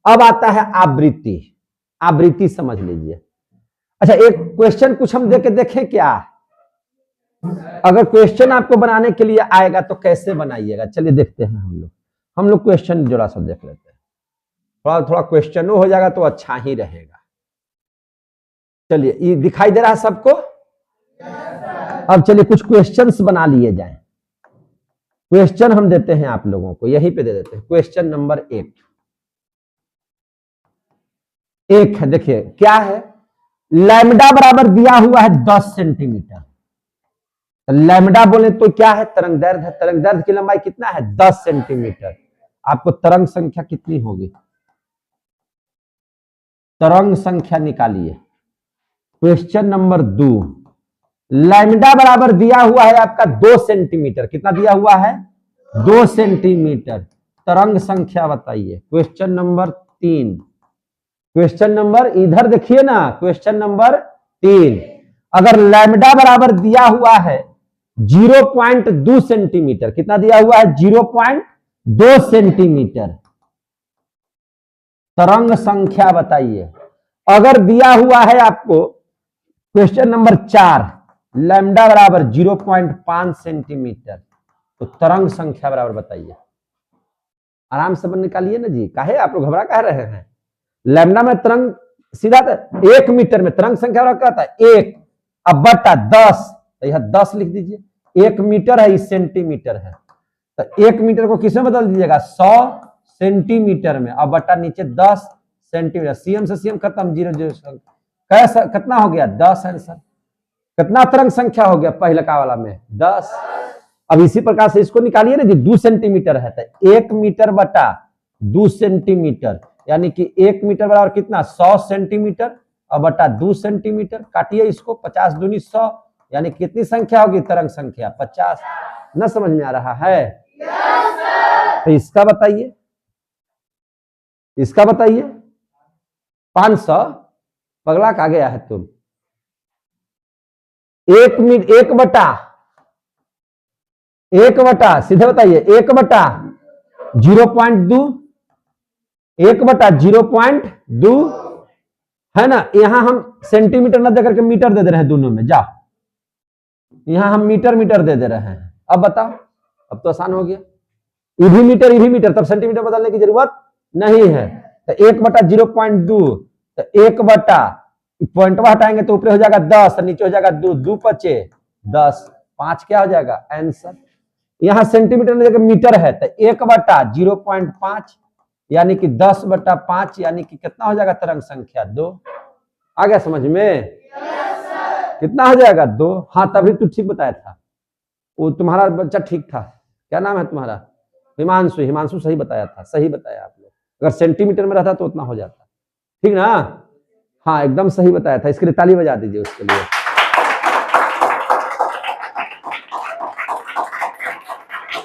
अब आता है आवृत्ति। आवृत्ति समझ लीजिए। अच्छा, एक क्वेश्चन कुछ हम देके देखें क्या? अगर क्वेश्चन आपको बनाने के लिए आएगा तो कैसे बनाइएगा? चलिए देखते हैं हम लोग क्वेश्चन जरा सा देख लेते हैं। थोड़ा थोड़ा क्वेश्चन हो जाएगा तो अच्छा ही रहेगा। चलिए, ये दिखाई दे रहा है सबको? अब चलिए कुछ क्वेश्चंस बना लिए जाएं। क्वेश्चन हम देते हैं आप लोगों को, यहीं पे दे देते हैं। क्वेश्चन नंबर 1 है, देखिए क्या है? लैम्डा बराबर दिया हुआ है 10 सेंटीमीटर। लैम्डा बोले तो क्या है? तरंग दैर्ध्य। तरंग दैर्ध्य की लंबाई कितना है? 10 सेंटीमीटर। आपको तरंग संख्या कितनी होगी? तरंग संख्या निकालिए। क्वेश्चन नंबर 2, लैम्डा बराबर दिया हुआ है आपका 2 सेंटीमीटर। कितना दिया हुआ है? 2 सेंटीमीटर। तरंग संख्या बताइए। क्वेश्चन नंबर 3, क्वेश्चन नंबर इधर देखिए ना, क्वेश्चन नंबर 3, अगर लैम्डा बराबर दिया हुआ है 0.2 सेंटीमीटर। कितना दिया हुआ है? 0.2 सेंटीमीटर। तरंग संख्या बताइए। अगर दिया हुआ है आपको क्वेश्चन नंबर 4 लैम्डा बराबर 0.5 सेंटीमीटर, तो तरंग संख्या बराबर बताइए। आराम से निकालिए ना जी, काहे आप लोग घबरा कह रहे हैं। लैम्डा में तरंग सीधा 1 मीटर में तरंग संख्या बराबर क्या होता है 1 अब बटा 10, तो यह 10 लिख दीजिए। 1 मीटर है, इस सेंटीमीटर है, तो 1 मीटर को किसमें बदल दीजिएगा 100 सेंटीमीटर में, अब बटा नीचे 10 सेंटीमीटर। सीएम से सीएम खत्म, 0 कैसा कितना हो गया 10 आंसर। कितना तरंग संख्या हो गया पहले का वाला में 10। अब इसी प्रकार से इसको निकालिए ना जी, 2 सेंटीमीटर है तो 1 मीटर बटा 2 सेंटीमीटर, यानी कि 1 मीटर बराबर कितना 100 सेंटीमीटर और बटा 2 सेंटीमीटर। काटिए इसको, 50 दूनी 100, यानी कितनी संख्या होगी तरंग संख्या 50। न समझ में आ रहा है? तो इसका बताइए, इसका बताइए 500। पगला का गया है तुम। 1 बटा सीधे बताइए 1 बटा 0.2, 1 बटा 0.2 है ना। यहां हम सेंटीमीटर ना देकर के मीटर दे दे रहे हैं दोनों में, जाओ यहां हम मीटर दे दे रहे हैं। अब बताओ, अब तो आसान हो गया। इभी मीटर, तब सेंटीमीटर बदलने की जरूरत नहीं है। तो 1 बटा 0.2, तो 1 बटा पॉइंट हटाएंगे तो ऊपर हो जाएगा 10, नीचे हो जाएगा 2, 2 पचे 10, 5 क्या हो जाएगा आंसर। यहां सेंटीमीटर में जगह मीटर है, तो 1 बटा 0.5 यानी कि 10 बटा 5, यानी कि कितना हो जाएगा तरंग संख्या 2। आ गया समझ में? कितना हो जाएगा 2। हाँ तभी तू ठीक बताया था, वो तुम्हारा बच्चा ठीक था। क्या नाम है तुम्हारा? हिमांशु। हिमांशु सही बताया था, सही बताया आप लोग। अगर सेंटीमीटर में रहता तो उतना हो जाता, ठीक ना? हाँ एकदम सही बताया था, इसके लिए ताली बजा दीजिए उसके लिए।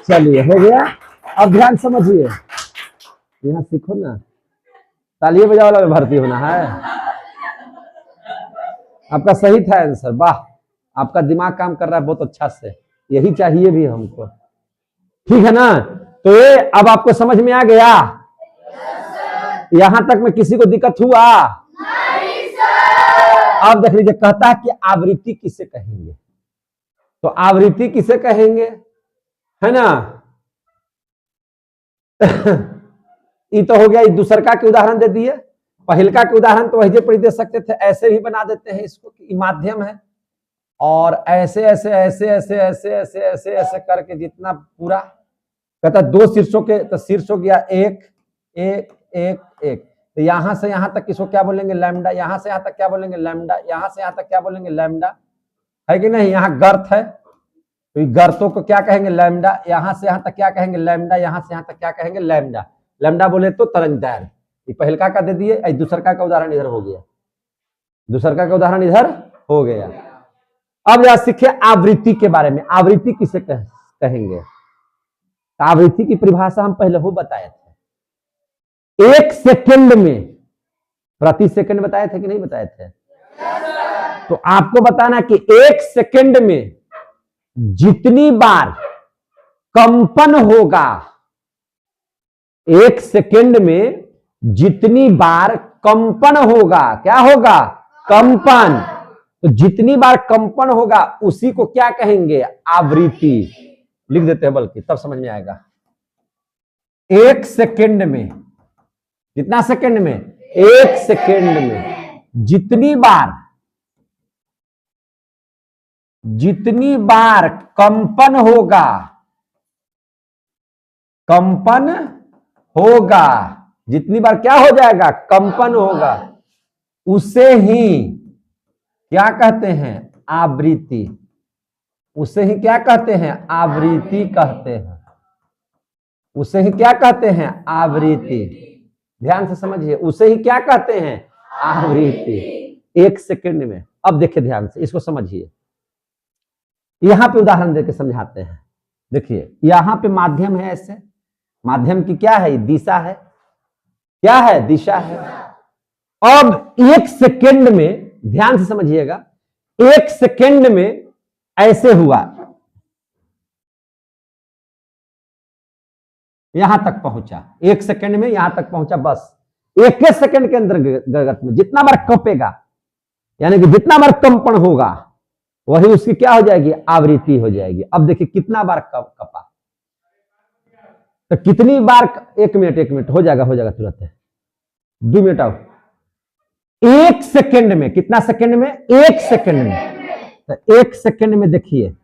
चलिए हो गया। अब ध्यान समझिए, यहाँ सीखो ना, तालियां बजा वाला में भर्ती होना है। आपका सही था आंसर, वाह आपका दिमाग काम कर रहा है बहुत अच्छा से, यही चाहिए भी हमको, ठीक है ना। तो ये अब आपको समझ में आ गया? यहां तक में किसी को दिक्कत हुआ? नहीं सर। अब देख लीजिए, कहता है कि आवृत्ति किसे कहेंगे, तो आवृत्ति किसे कहेंगे है ना। ये तो हो गया, दूसरका के उदाहरण दे दिए। पहलका के उदाहरण तो वही पढ़ी दे सकते थे, ऐसे भी बना देते हैं इसको कि माध्यम है, और ऐसे ऐसे ऐसे ऐसे ऐसे ऐसे ऐसे ऐसे करके जितना पूरा कहता 2 शीर्षों के, तो शीर्ष हो गया 1 1 1 1, तो यहां से यहां तक किसको क्या बोलेंगे लैम्डा, यहां से यहां तक क्या बोलेंगे लैम्डा, यहां से यहां तक क्या बोलेंगे लैम्डा, है कि नहीं। यहाँ गर्त है तो गर्तों को क्या कहेंगे लैम्डा, यहां से यहां तक क्या कहेंगे लैम्डा, यहां से यहां तक क्या कहेंगे लैम्डा। लैम्डा बोले तो तरंगदैर्घ्य। ये पहलका का दे दिए, दूसरका का उदाहरण इधर हो गया, दूसरका का उदाहरण इधर हो गया। अब यहां सीखे आवृत्ति के बारे में। आवृत्ति किसे कहेंगे? आवृत्ति की परिभाषा हम पहले हो बताए थे, 1 सेकंड में, प्रति सेकंड बताए थे कि नहीं बताए थे? तो आपको बताना कि 1 सेकंड में जितनी बार कंपन होगा, 1 सेकंड में जितनी बार कंपन होगा, क्या होगा कंपन, तो जितनी बार कंपन होगा उसी को क्या कहेंगे आवृत्ति। लिख देते हैं बल्कि, तब समझ में आएगा। 1 सेकंड में, कितना सेकंड में 1 सेकंड में जितनी बार कंपन होगा, जितनी बार क्या हो जाएगा कंपन होगा, उसे ही क्या कहते हैं आवृत्ति। उसे ही क्या कहते हैं आवृत्ति कहते हैं, उसे ही क्या कहते हैं आवृत्ति। ध्यान से समझिए, उसे ही क्या कहते हैं आवृत्ति। 1 सेकंड में। अब देखिए ध्यान से इसको समझिए, यहां पे उदाहरण देकर समझाते हैं। देखिए यहां पे माध्यम है, ऐसे माध्यम की क्या है दिशा है, क्या है दिशा है। अब 1 सेकंड में, ध्यान से समझिएगा, 1 सेकंड में ऐसे हुआ, यहां तक पहुंचा, 1 सेकंड में यहां तक पहुंचा बस। एक सेकंड के अंदर गर्त में जितना बार कंपेगा, यानी कि जितना बार कंपन होगा वही उसकी क्या हो जाएगी, आवृत्ति हो जाएगी। अब देखिए कितना बार कपा, तो कितनी बार, एक मिनट हो जाएगा तुरंत है, 2 मिनट आओ। 1 सेकंड में, कितना सेकंड में, 1 सेकंड में। तो 1 सेकंड में देखिए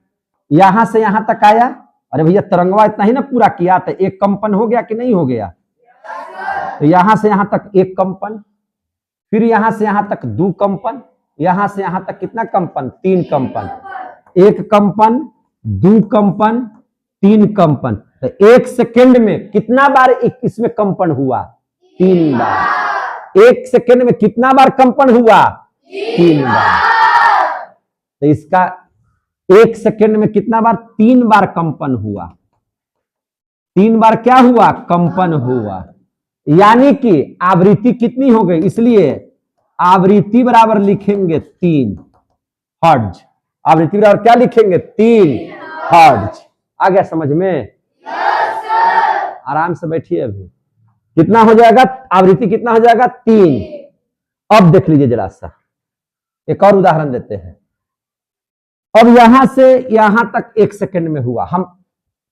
यहां से यहां तक आया, अरे भैया तरंगवा इतना ही ना पूरा किया, तो एक कंपन हो गया कि नहीं हो गया। तो यहां से यहां तक 1 कंपन, फिर यहां से यहां तक 2 कंपन, यहां से यहां तक कितना कंपन, 3 कंपन। 1 कंपन, 2 कंपन, 3 कंपन। तो 1 सेकंड में कितना बार इसमें कंपन हुआ, 3 बार। 1 सेकंड में कितना बार कंपन हुआ, 3 बार। तो इसका 1 सेकंड में कितना बार, 3 बार कंपन हुआ। 3 बार क्या हुआ, कंपन हुआ। यानी कि आवृत्ति कितनी हो गई, इसलिए आवृत्ति बराबर लिखेंगे 3 हर्ट्ज। आवृत्ति बराबर क्या लिखेंगे, 3 हर्ट्ज। आ गया समझ में? आराम से बैठिए। अभी कितना हो जाएगा, आवृत्ति कितना हो जाएगा, 3। अब देख लीजिए जरा सा, एक और उदाहरण देते हैं। अब यहां से यहां तक 1 सेकंड में हुआ, हम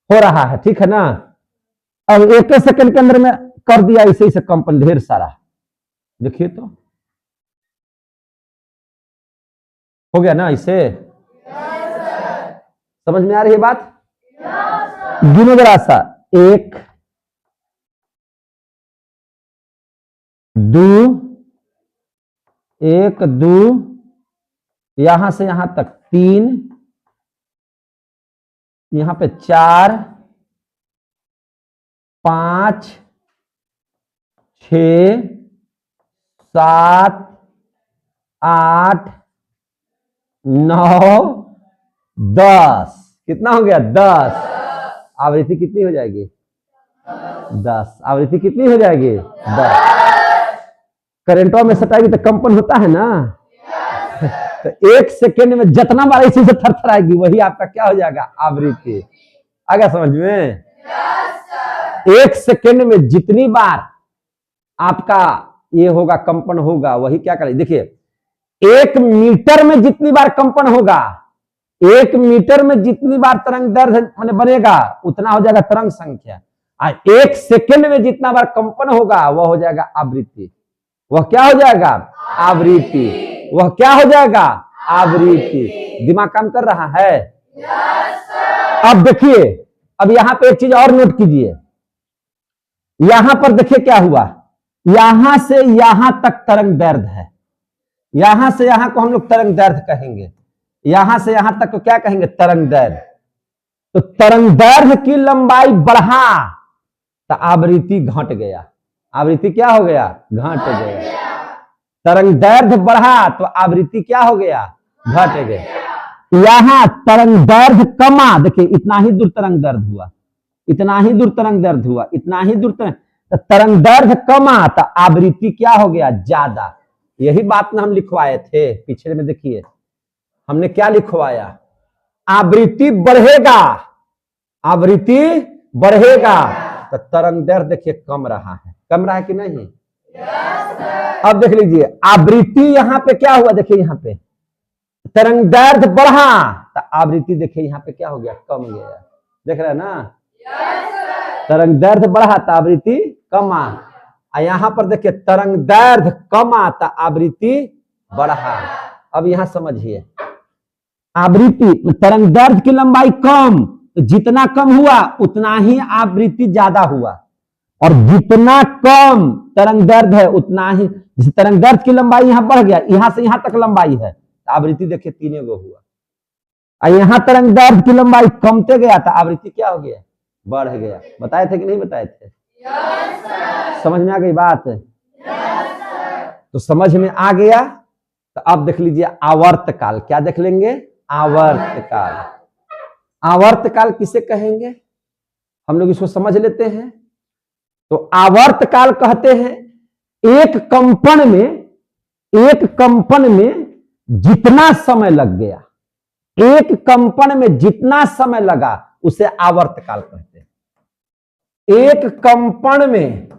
हो रहा है, ठीक है ना। अब 1 सेकंड के अंदर में कर दिया इसे से कंपन ढेर सारा, देखिए तो हो गया ना इसे। समझ में आ रही है बात? गिनो जरा सा, 1 2, 1 2, यहां से यहां तक 3, यहां पे 4 5 6 7 8 9 10। कितना हो गया, 10। आवृत्ति कितनी हो जाएगी, 10। आवृत्ति कितनी हो जाएगी, 10। करंटों में सटाएगी तो कंपन होता है ना। तो 1 सेकंड में जितना बार इसी से थरथराएगी वही आपका क्या हो जाएगा, आवृत्ति। आ गया समझ में? 1 सेकंड में जितनी बार आपका ये होगा, कंपन होगा, वही क्या करें। देखिए 1 मीटर में जितनी बार कंपन होगा, 1 मीटर में जितनी बार तरंग दैर्घ्य माने बनेगा, उतना हो जाएगा तरंग संख्या। 1 सेकंड में जितना बार कंपन होगा वह हो जाएगा आवृत्ति। वह क्या हो जाएगा, आवृत्ति। वह क्या हो जाएगा, आवृत्ति। दिमाग काम कर रहा है? अब देखिए, अब यहां पे एक चीज और नोट कीजिए। यहां पर देखिए क्या हुआ, यहां से यहां तक तरंग दैर्घ्य है। यहां से यहां को हम लोग तरंग दैर्घ्य कहेंगे, यहां से यहां तक को क्या कहेंगे, तरंग दैर्घ्य। तो तरंग दैर्घ्य की लंबाई बढ़ा तो आवृत्ति घट गया। आवृत्ति क्या हो गया, घट गया। तरंग दैर्घ्य बढ़ा तो आवृत्ति क्या हो गया, घट गया। यहां तरंग दैर्घ्य कमा, देखिए इतना ही दूर तरंग दैर्घ्य हुआ, इतना ही दूर तरंग दैर्घ्य हुआ, इतना ही दूर तो तरंग दैर्घ्य कमा तो आवृत्ति क्या हो गया, ज्यादा। यही बात ना हम लिखवाए थे पिछले में। देखिए हमने क्या लिखवाया, आवृत्ति बढ़ेगा, आवृत्ति बढ़ेगा तो तरंग दैर्घ्य देखिए कम रहा है। कम रहा है कि नहीं? अब देख लीजिए आवृत्ति यहां पे क्या हुआ, देखिए यहां पे तरंग दैर्घ्य बढ़ा तो आवृत्ति देखिए यहां पे क्या हो गया, कम गया। देख रहे हैं ना? तरंग दैर्घ्य बढ़ा तो आवृत्ति कमा, और यहां पर देखिए तरंग दैर्घ्य कमा तो आवृत्ति बढ़ा। अब यहां समझिए, आवृत्ति तरंग दैर्घ्य की लंबाई कम, तो जितना कम हुआ उतना ही आवृत्ति ज्यादा हुआ, और जितना कम तरंग दैर्घ्य है उतना ही, जैसे तरंग दैर्घ्य की लंबाई यहां बढ़ गया, यहां से यहां तक लंबाई है तो आवृत्ति देखिए 3 गो हुआ। और यहां तरंग दैर्घ्य की लंबाई कमते गया तो आवृत्ति क्या हो गया, बढ़ गया। बताए थे कि नहीं बताए थे? समझ में आ गई बात? तो समझ में आ गया। तो अब देख लीजिए आवर्तकाल। क्या देख लेंगे, आवर्तकाल। आवर्तकाल किसे कहेंगे, हम लोग इसको समझ लेते हैं। तो आवर्तकाल कहते हैं एक कंपन में जितना समय लग गया, एक कंपन में जितना समय लगा उसे आवर्तकाल कहते हैं। एक कंपन में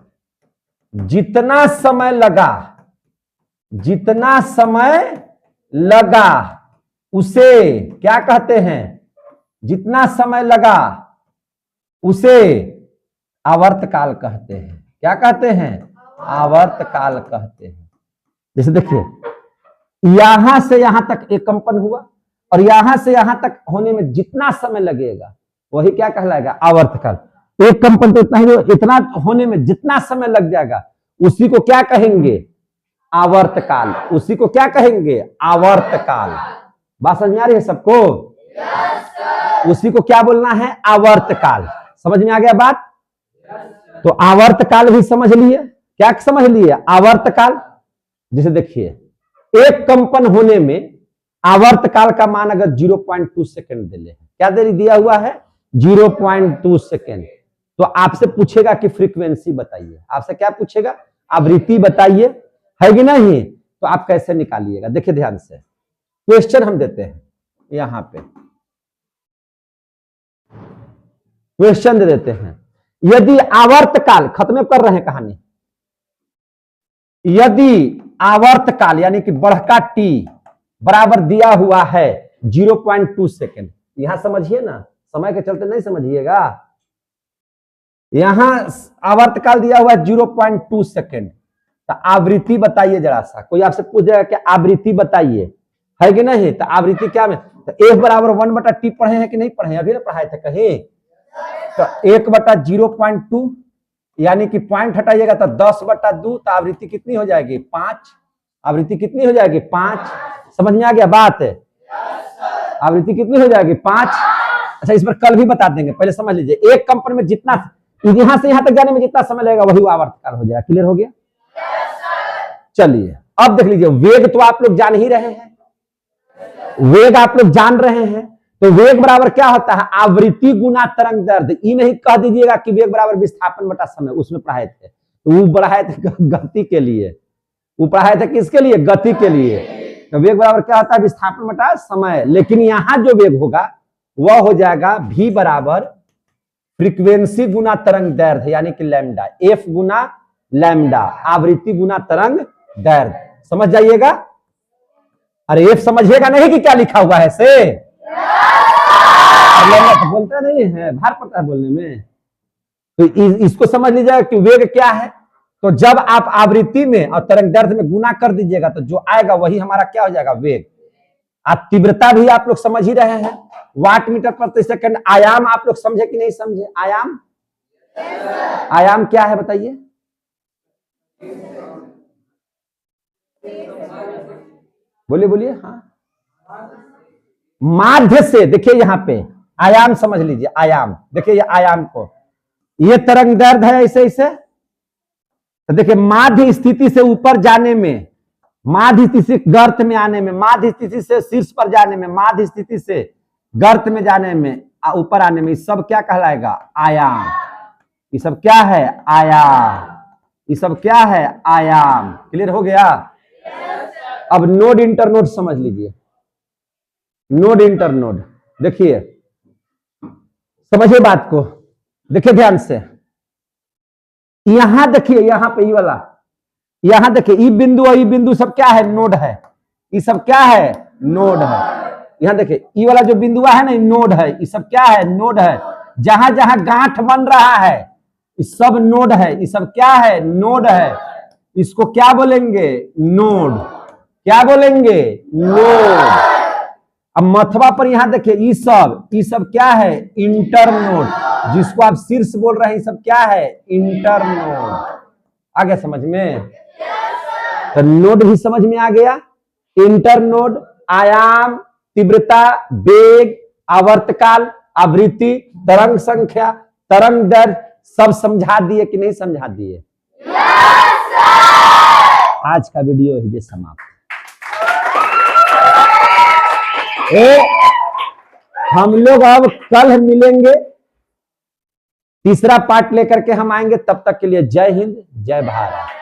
जितना समय लगा उसे क्या कहते हैं? जितना समय लगा उसे आवर्तकाल कहते हैं। क्या कहते हैं? आवर्तकाल कहते हैं। जैसे देखिए, यहां से यहां तक एक कंपन हुआ और यहां से यहां तक होने में जितना समय लगेगा वही क्या कहलाएगा? आवर्तकाल। एक कंपन तो इतना ही, इतना होने में जितना समय लग जाएगा उसी को क्या कहेंगे? आवर्तकाल। उसी को क्या कहेंगे? आवर्तकाल। बात समझ में आ रही है सबको? उसी को क्या बोलना है? आवर्तकाल। समझ में आ गया बात? तो आवर्तकाल भी समझ लिए। क्या समझ लिए? आवर्तकाल। जैसे देखिए, एक कंपन होने में आवर्तकाल का मान अगर 0.2 सेकंड दे ले, क्या देरी दिया हुआ है? 0.2 सेकंड। तो आपसे पूछेगा कि फ्रीक्वेंसी बताइए। आपसे क्या पूछेगा? आवृत्ति बताइए, है कि नहीं? तो आप कैसे निकालिएगा? देखिए ध्यान से, क्वेश्चन हम देते हैं। यहां पे क्वेश्चन दे देते हैं, यदि आवर्तकाल, खत्म कर रहे हैं कहानी, यदि आवर्तकाल यानी कि बढ़का टी बराबर दिया हुआ है 0.2 सेकेंड। यहां समझिए ना, समय के चलते नहीं समझिएगा। यहां आवर्तकाल दिया हुआ है 0.2 सेकेंड। तो आवृत्ति बताइए जरा सा। कोई आपसे पूछ जाएगा कि आवृत्ति बताइए, है कि नहीं? तो आवृत्ति क्या में? तो 1/1/t पढ़े हैं कि नहीं पढ़े? अभी ना पढ़ाए थे कहीं? तो 1/0.2 यानी कि पॉइंट हटाइएगा तो 10/2। तो आवृत्ति कितनी हो जाएगी? 5। आवृत्ति कितनी हो जाएगी? 5। समझ में आ गया बात? आवृत्ति कितनी हो जाएगी? 5। अच्छा, इस पर कल भी बता देंगे, पहले समझ लीजिए। एक कंपन में जितना यहां से यहां तक जाने में जितना समय लगेगा वही आवर्तकाल हो जाएगा। क्लियर हो गया? चलिए अब देख लीजिए, वेग तो आप लोग जान ही रहे हैं, वेग आप लोग जान रहे हैं। तो वेग बराबर क्या होता है? आवृत्ति गुना तरंग दैर्ध्य। ये नहीं कह दीजिएगा कि वेग बराबर विस्थापन बटा समय, उसमें पढ़ाए थे। तो वो पढ़ाए थे गति के लिए, वो पढ़ाए थे किसके लिए? गति के लिए। तो वेग बराबर क्या होता है? विस्थापन बटा समय। लेकिन यहां जो वेग होगा वह हो जाएगा v बराबर फ्रीक्वेंसी गुना तरंग दैर्ध्य यानी कि लैम्डा, f गुना लैम्डा, आवृत्ति गुना तरंग दैर्ध्य। समझ जाइएगा। अरे f समझिएगा नहीं कि क्या लिखा हुआ है से? तो बोलता नहीं है, भार पड़ता है बोलने में। तो इसको समझ लीजिएगा कि वेग क्या है। तो जब आप आवृत्ति में और तरंग दैर्ध्य में गुना कर दीजिएगा तो जो आएगा वही हमारा क्या हो जाएगा? वेग। आप तीव्रता भी आप लोग समझ ही रहे हैं, वाट मीटर प्रति सेकंड। आयाम आप लोग समझे कि नहीं समझे? आयाम, आयाम क्या है बताइए? बोलिए बोलिए। हाँ, माध्य से। देखिए यहां पे आयाम समझ लीजिए। आयाम देखिए, ये आयाम को, ये तरंग दैर्ध्य है ऐसे ऐसे। तो देखिए, माध्य स्थिति से ऊपर जाने में, माध्य स्थिति से गर्त में आने में, माध्य स्थिति से शीर्ष पर जाने में, माध्य स्थिति से गर्त में जाने में, ऊपर आने में, ये सब क्या कहलाएगा? आयाम। ये सब क्या है? आयाम। ये सब क्या है? आयाम। क्लियर हो गया? अब नोड इंटरनोड समझ लीजिए। नोड इंटरनोड देखिए, समझिए बात को, देखिए ध्यान से। यहां देखिए, यहां पे ये वाला, यहां देखिए, ई बिंदु और ई बिंदु सब क्या है? नोड है। ये सब क्या है? नोड है। यहां देखिए, ई वाला जो बिंदु है ना, नोड है। ये सब क्या है? नोड है। जहां जहां गांठ बन रहा है ये सब नोड है। ये सब क्या है? नोड है। इसको क्या बोलेंगे? नोड। क्या बोलेंगे? नोड। अब मथवा पर यहां देखिए, ये सब क्या है? इंटरनोड। जिसको आप शीर्ष बोल रहे हैं, ये सब क्या है? इंटरनोड। आ गया समझ में? तो नोड भी समझ में आ गया। इंटरनोड, आयाम, तीव्रता, वेग, आवर्तकाल, आवृत्ति, तरंग संख्या, तरंग दैर्ध्य सब समझा दिए कि नहीं समझा दिए? आज का वीडियो है समाप्त। हम लोग अब कल मिलेंगे, तीसरा पार्ट लेकर के हम आएंगे। तब तक के लिए जय हिंद, जय भारत।